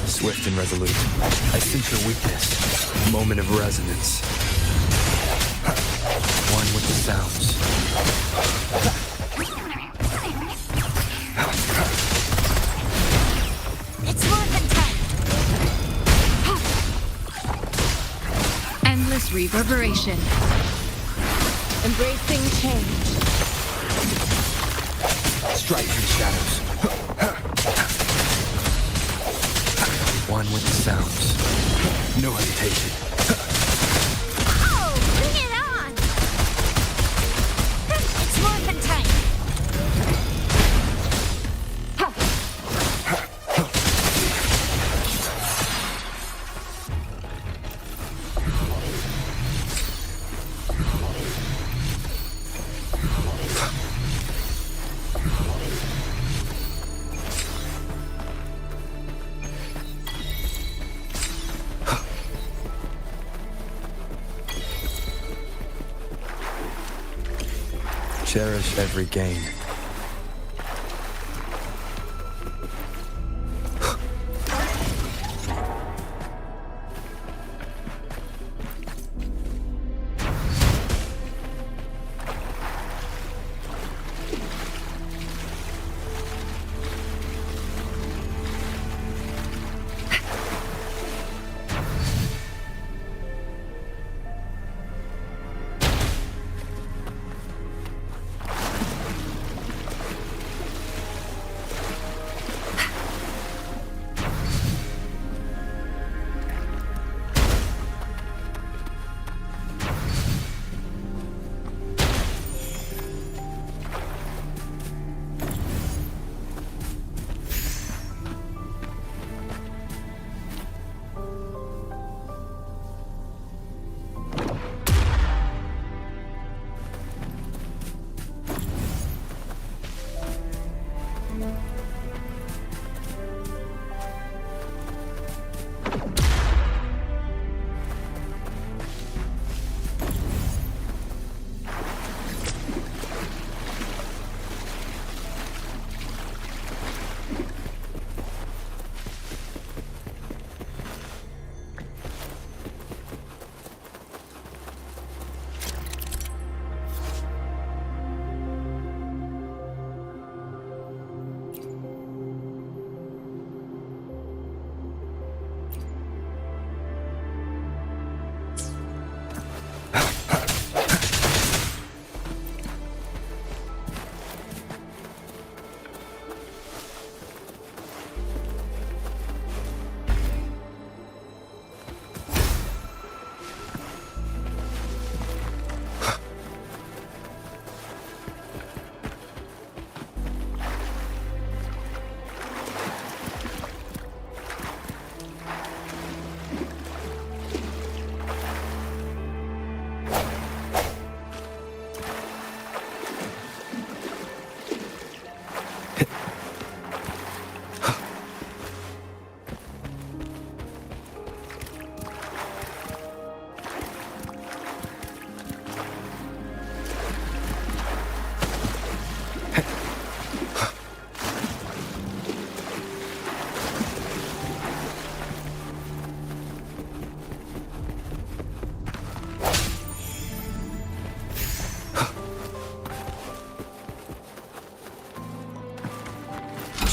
Swift and resolute. I sense your weakness. Moment of resonance. One with the sounds. It's more than time. Endless reverberation. Embracing change. Strike through the shadows. One with the sounds. No hesitation. Oh, bring it on! It's more than time. Cherish every gain.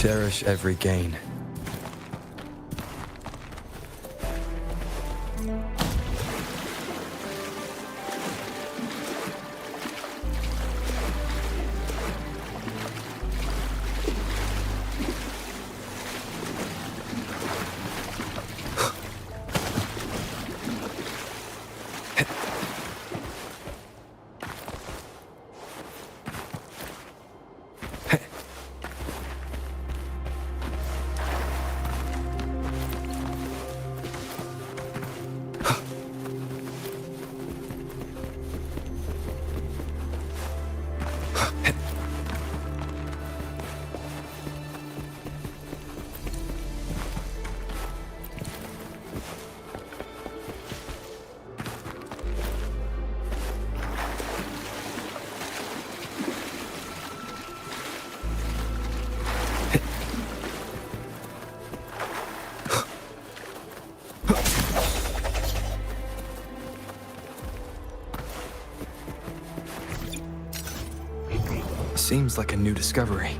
Cherish every gain. Seems like a new discovery.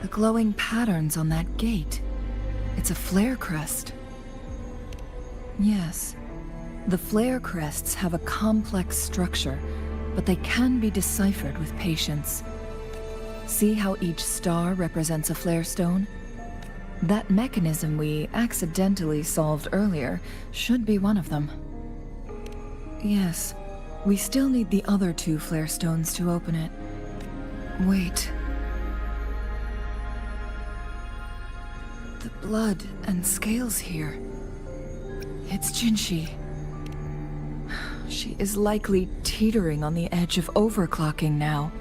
The glowing patterns on that gate. It's a flare crest. Yes. The flare crests have a complex structure, but they can be deciphered with patience. See how each star represents a flare stone? That mechanism we accidentally solved earlier should be one of them. Yes. We still need the other 2 flare stones to open it. Wait. The blood and scales here. It's Jinshi. She is likely teetering on the edge of overclocking now.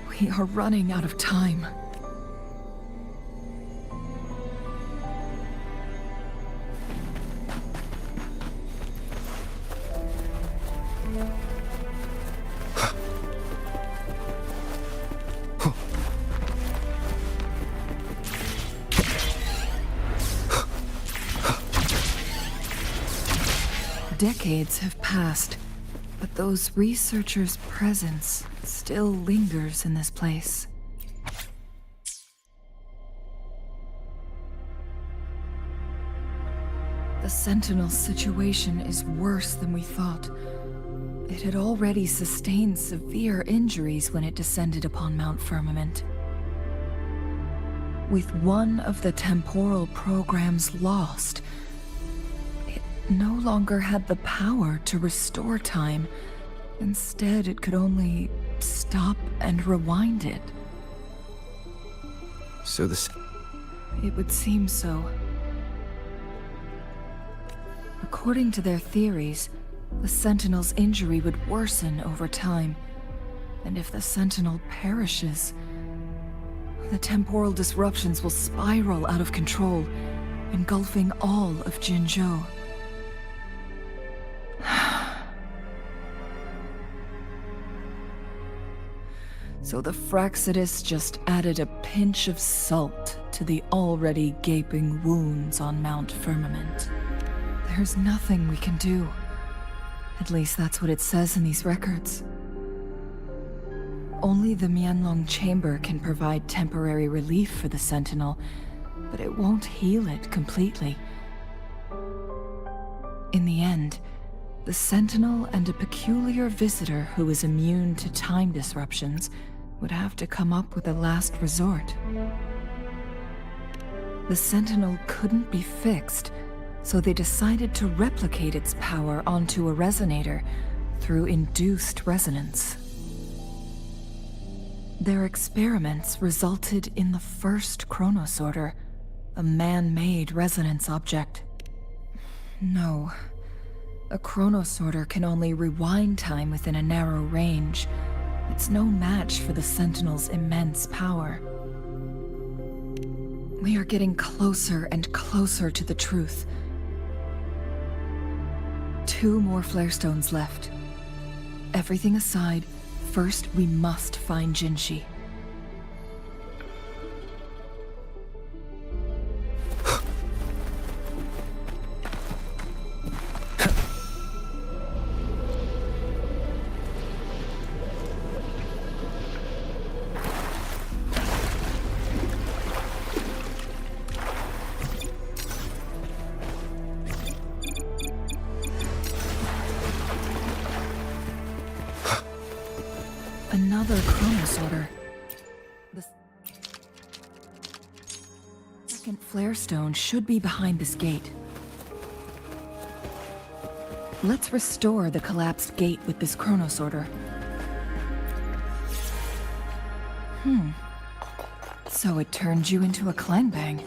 We are running out of time. Decades have passed, but those researchers' presence still lingers in this place. The Sentinel's situation is worse than we thought. It had already sustained severe injuries when it descended upon Mount Firmament. With one of the temporal programs lost, no longer had the power to restore time. Instead, it could only stop and rewind it. So this... It would seem so. According to their theories, the Sentinel's injury would worsen over time. And if the Sentinel perishes, the temporal disruptions will spiral out of control, engulfing all of Jinzhou. So the Fraccidus just added a pinch of salt to the already gaping wounds on Mount Firmament. There's nothing we can do. At least that's what it says in these records. Only the Mianlong Chamber can provide temporary relief for the Sentinel, but it won't heal it completely. In the end, the Sentinel and a peculiar visitor who is immune to time disruptions would have to come up with a last resort. The Sentinel couldn't be fixed, so they decided to replicate its power onto a resonator through induced resonance. Their experiments resulted in the first chronosorter, a man-made resonance object. No. A chronosorter can only rewind time within a narrow range. It's no match for the Sentinel's immense power. We are getting closer and closer to the truth. 2 more flare stones left. Everything aside, first we must find Jinshi. Another chronosorter. The second flare stone should be behind this gate. Let's restore the collapsed gate with this chronosorter. So it turned you into a clangbang.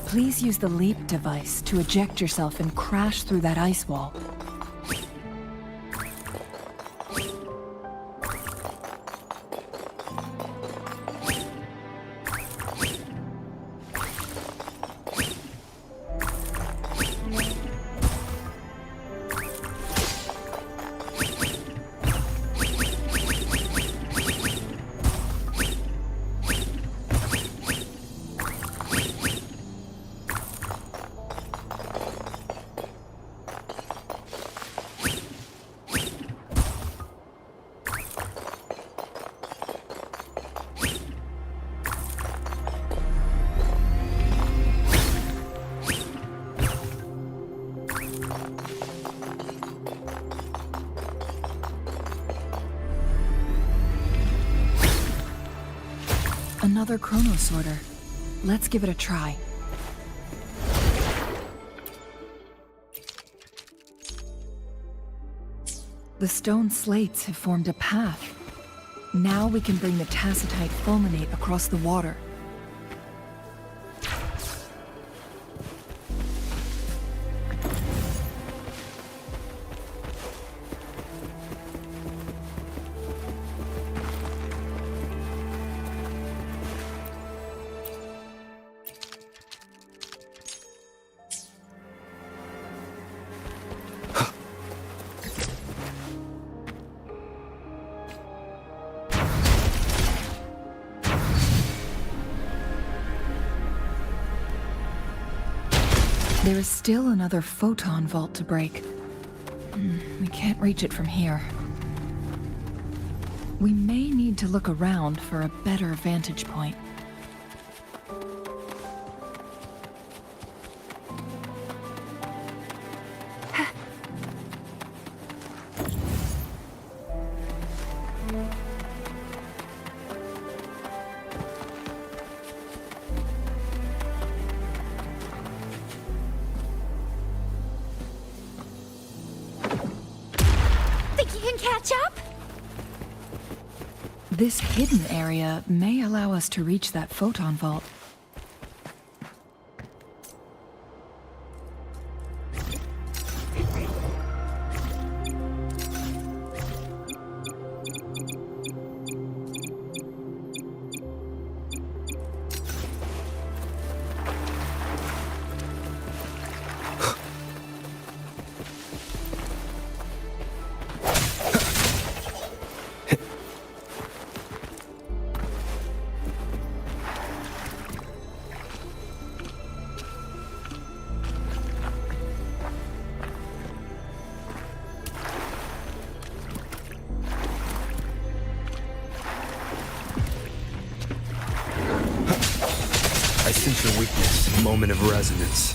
Please use the leap device to eject yourself and crash through that ice wall. Another chronosorter. Let's give it a try. The stone slates have formed a path. Now we can bring the tacitite fulminate across the water. There is still another photon vault to break. We can't reach it from here. We may need to look around for a better vantage point. This hidden area may allow us to reach that photon vault. sense your weakness. Moment of resonance.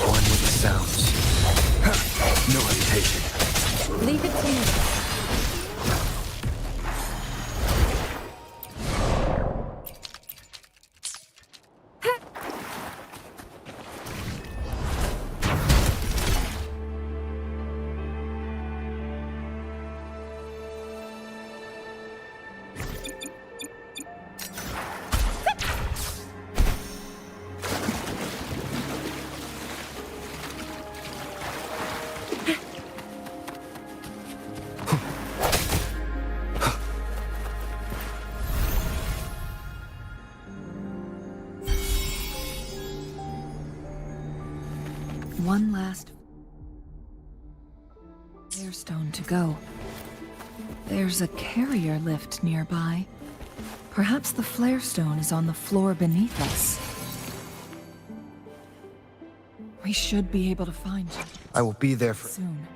One with the sounds. No hesitation. Leave it to me. One last stone to go. There's a carrier lift nearby. Perhaps the flare stone is on the floor beneath us. We should be able to find you. I will be there for soon.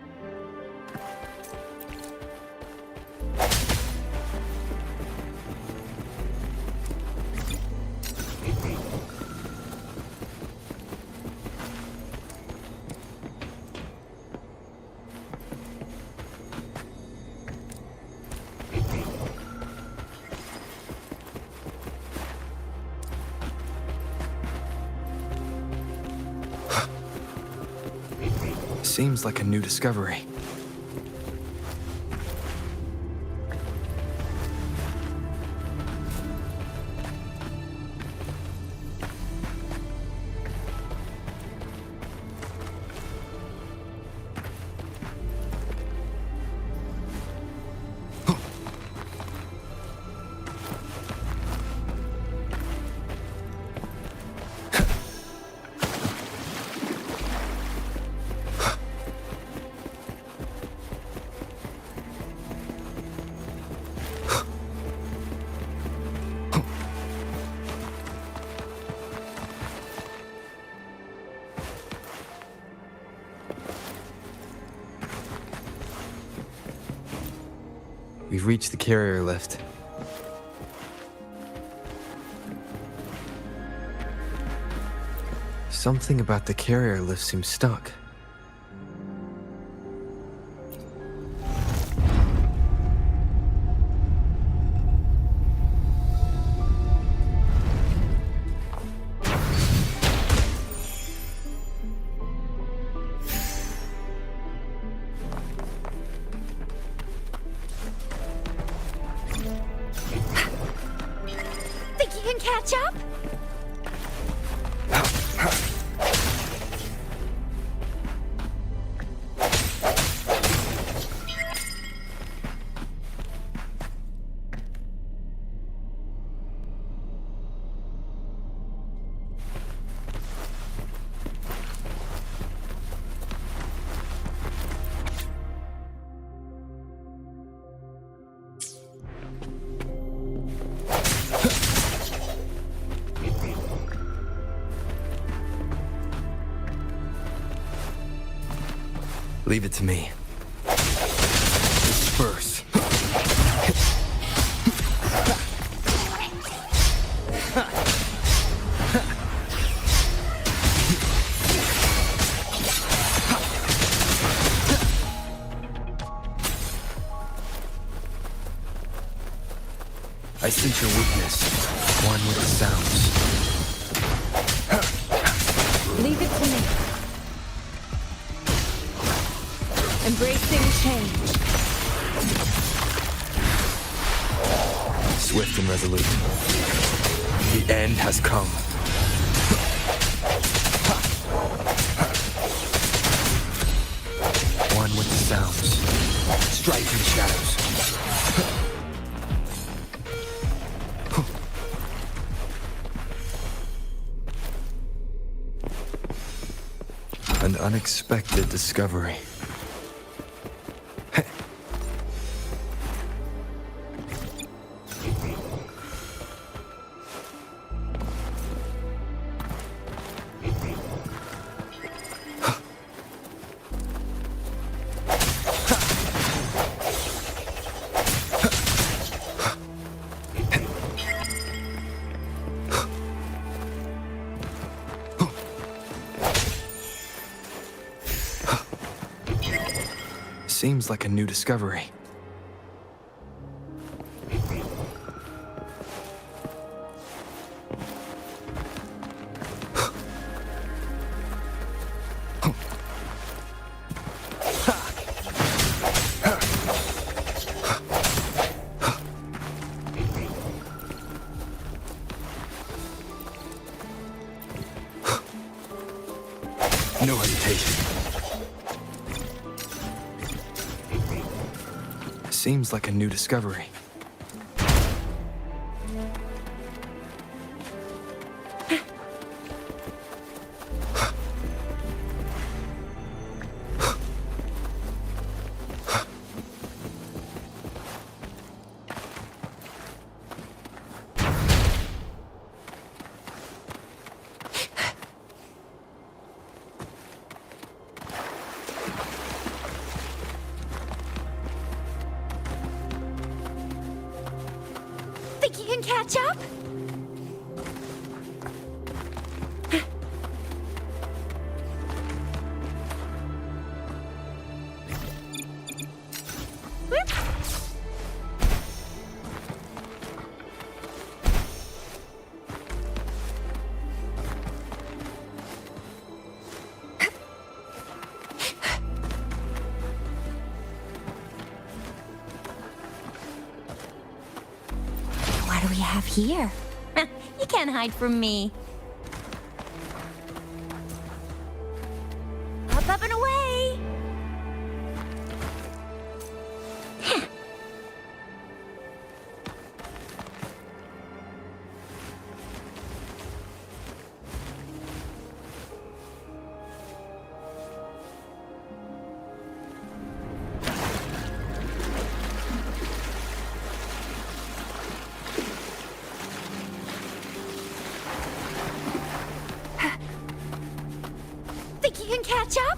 Seems like a new discovery. We've reached the carrier lift. Something about the carrier lift seems stuck. Catch up? Leave it to me. Disperse. I sense your weakness. One with the sounds. Leave it to me. Embracing change. Swift and resolute. The end has come. One with the sounds. Strike in the shadows. An unexpected discovery. like a new discovery. No hesitation. Seems like a new discovery. Think you can catch up? What do we have here? You can't hide from me. Up and away! Think you can catch up?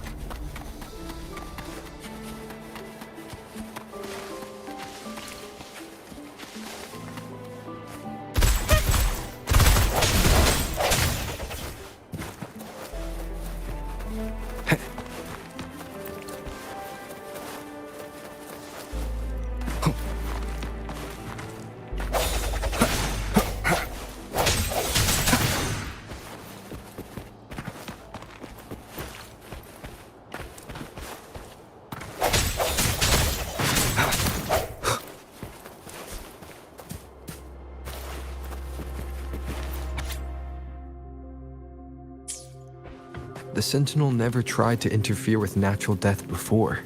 The Sentinel never tried to interfere with natural death before.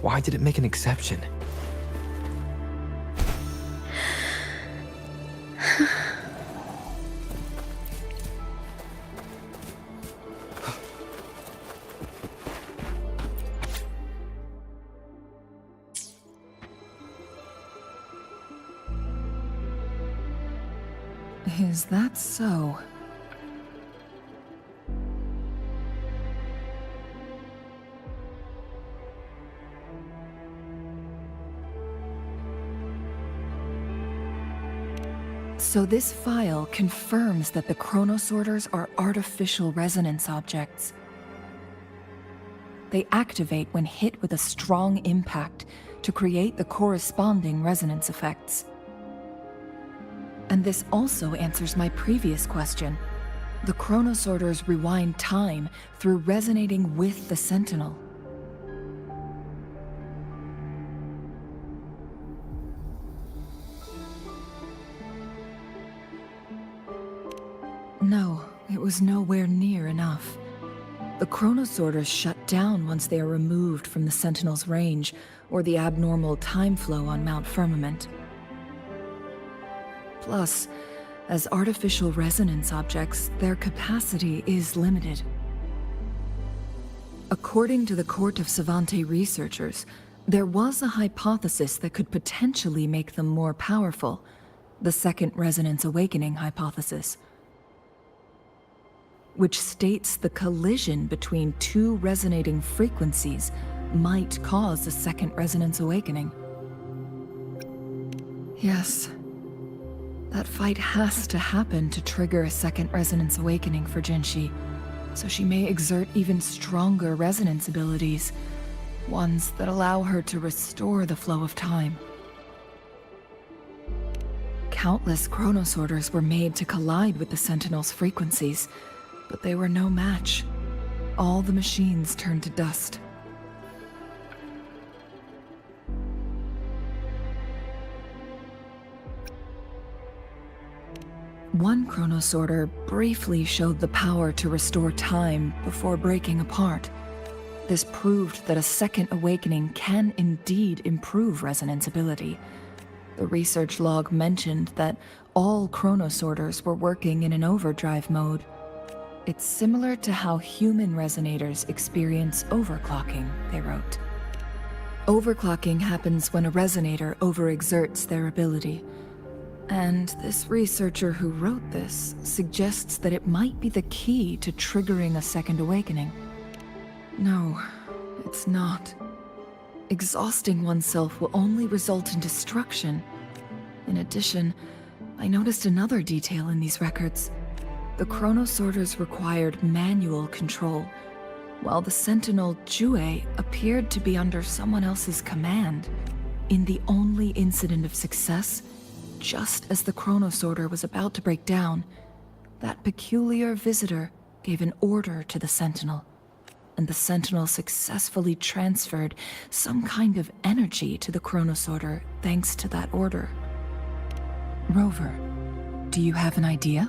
Why did it make an exception? Is that so? So this file confirms that the chronosorters are artificial resonance objects. They activate when hit with a strong impact to create the corresponding resonance effects. And this also answers my previous question. The chronosorters rewind time through resonating with the Sentinel. No, it was nowhere near enough. The chronosorters shut down once they are removed from the Sentinel's range or the abnormal time flow on Mount Firmament. Plus, as artificial resonance objects, their capacity is limited. According to the Court of Savante researchers, there was a hypothesis that could potentially make them more powerful, the Second Resonance Awakening hypothesis, which states the collision between two resonating frequencies might cause a Second Resonance Awakening. Yes. That fight has to happen to trigger a Second Resonance Awakening for Jinshi, so she may exert even stronger resonance abilities. Ones that allow her to restore the flow of time. Countless chronosorters were made to collide with the Sentinel's frequencies, but they were no match. All the machines turned to dust. One chronosorter briefly showed the power to restore time before breaking apart. This proved that a second awakening can indeed improve resonance ability. The research log mentioned that all chronosorters were working in an overdrive mode. It's similar to how human resonators experience overclocking, they wrote. Overclocking happens when a resonator overexerts their ability. And this researcher who wrote this suggests that it might be the key to triggering a second awakening. No, it's not. Exhausting oneself will only result in destruction. In addition, I noticed another detail in these records. The chronosorters required manual control, while the Sentinel Jue appeared to be under someone else's command. In the only incident of success, just as the chronosorter was about to break down, that peculiar visitor gave an order to the Sentinel, and the Sentinel successfully transferred some kind of energy to the chronosorter thanks to that order. Rover, do you have an idea?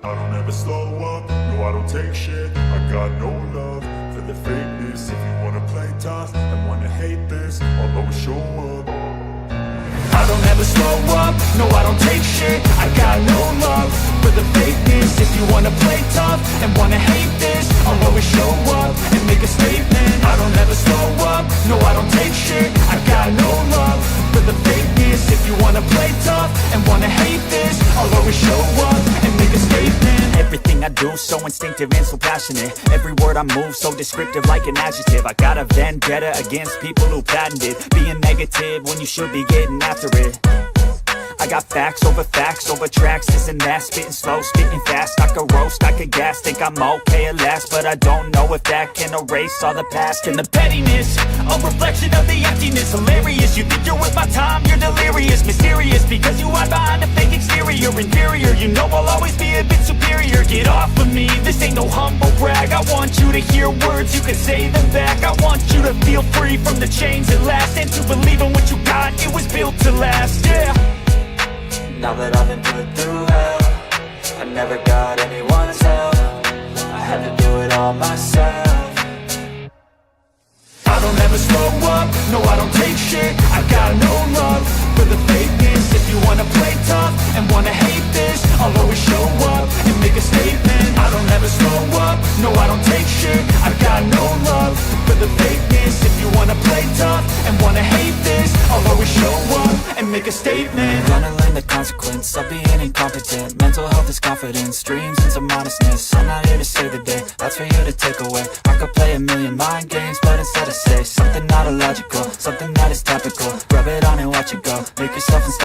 I don't ever slow up, no I don't take shit. I got no love for the fakeness. If you wanna play tough and wanna hate this, I'll always show up. I don't ever slow up, no I don't take shit. I got no love for the fakeness. If you wanna play tough and wanna hate this, I'll always show up and make a statement. I don't ever slow up, no I don't take shit. I got no love for the fakeness. If you wanna play tough and wanna hate this, I'll always show up and make a statement. Everything I do so instinctive and so passionate. Every word I move so descriptive like an adjective. I got a vendetta against people who patented being negative when you should be getting after it. I got facts over tracks, this and that. Spitting slow, spitting fast. I could roast, I could gas. Think I'm okay at last, but I don't know if that can erase all the past. And the pettiness, a reflection of the emptiness. Hilarious, you think you're worth my time, you're delirious. Mysterious, because you hide behind a fake exterior. Inferior, you know I'll always be a bit superior. Get off of me, this ain't no humble brag. I want you to hear words, you can say them back. I want you to feel free from the chains at last, and to believe in what you got, it was built to last, yeah. Now that I've been put through hell, I never got anyone's help. I had to do it all myself. I don't ever slow up, no I don't take shit. I got no love for the fakeness. If you wanna play tough and wanna hate this, I'll always show up and make a statement. I don't ever slow up, no I don't take shit. I got no love for the fakeness. If you wanna play tough and wanna hate this, I'll always show up and make a statement. Gonna learn the consequence of being incompetent. Mental health is confidence, dreams and some honestness. I'm not here to save the day, that's for you to take away. I could play a million mind games, but instead I say something not illogical, something that is topical. Rub it on and watch it go, make yourself unstoppable.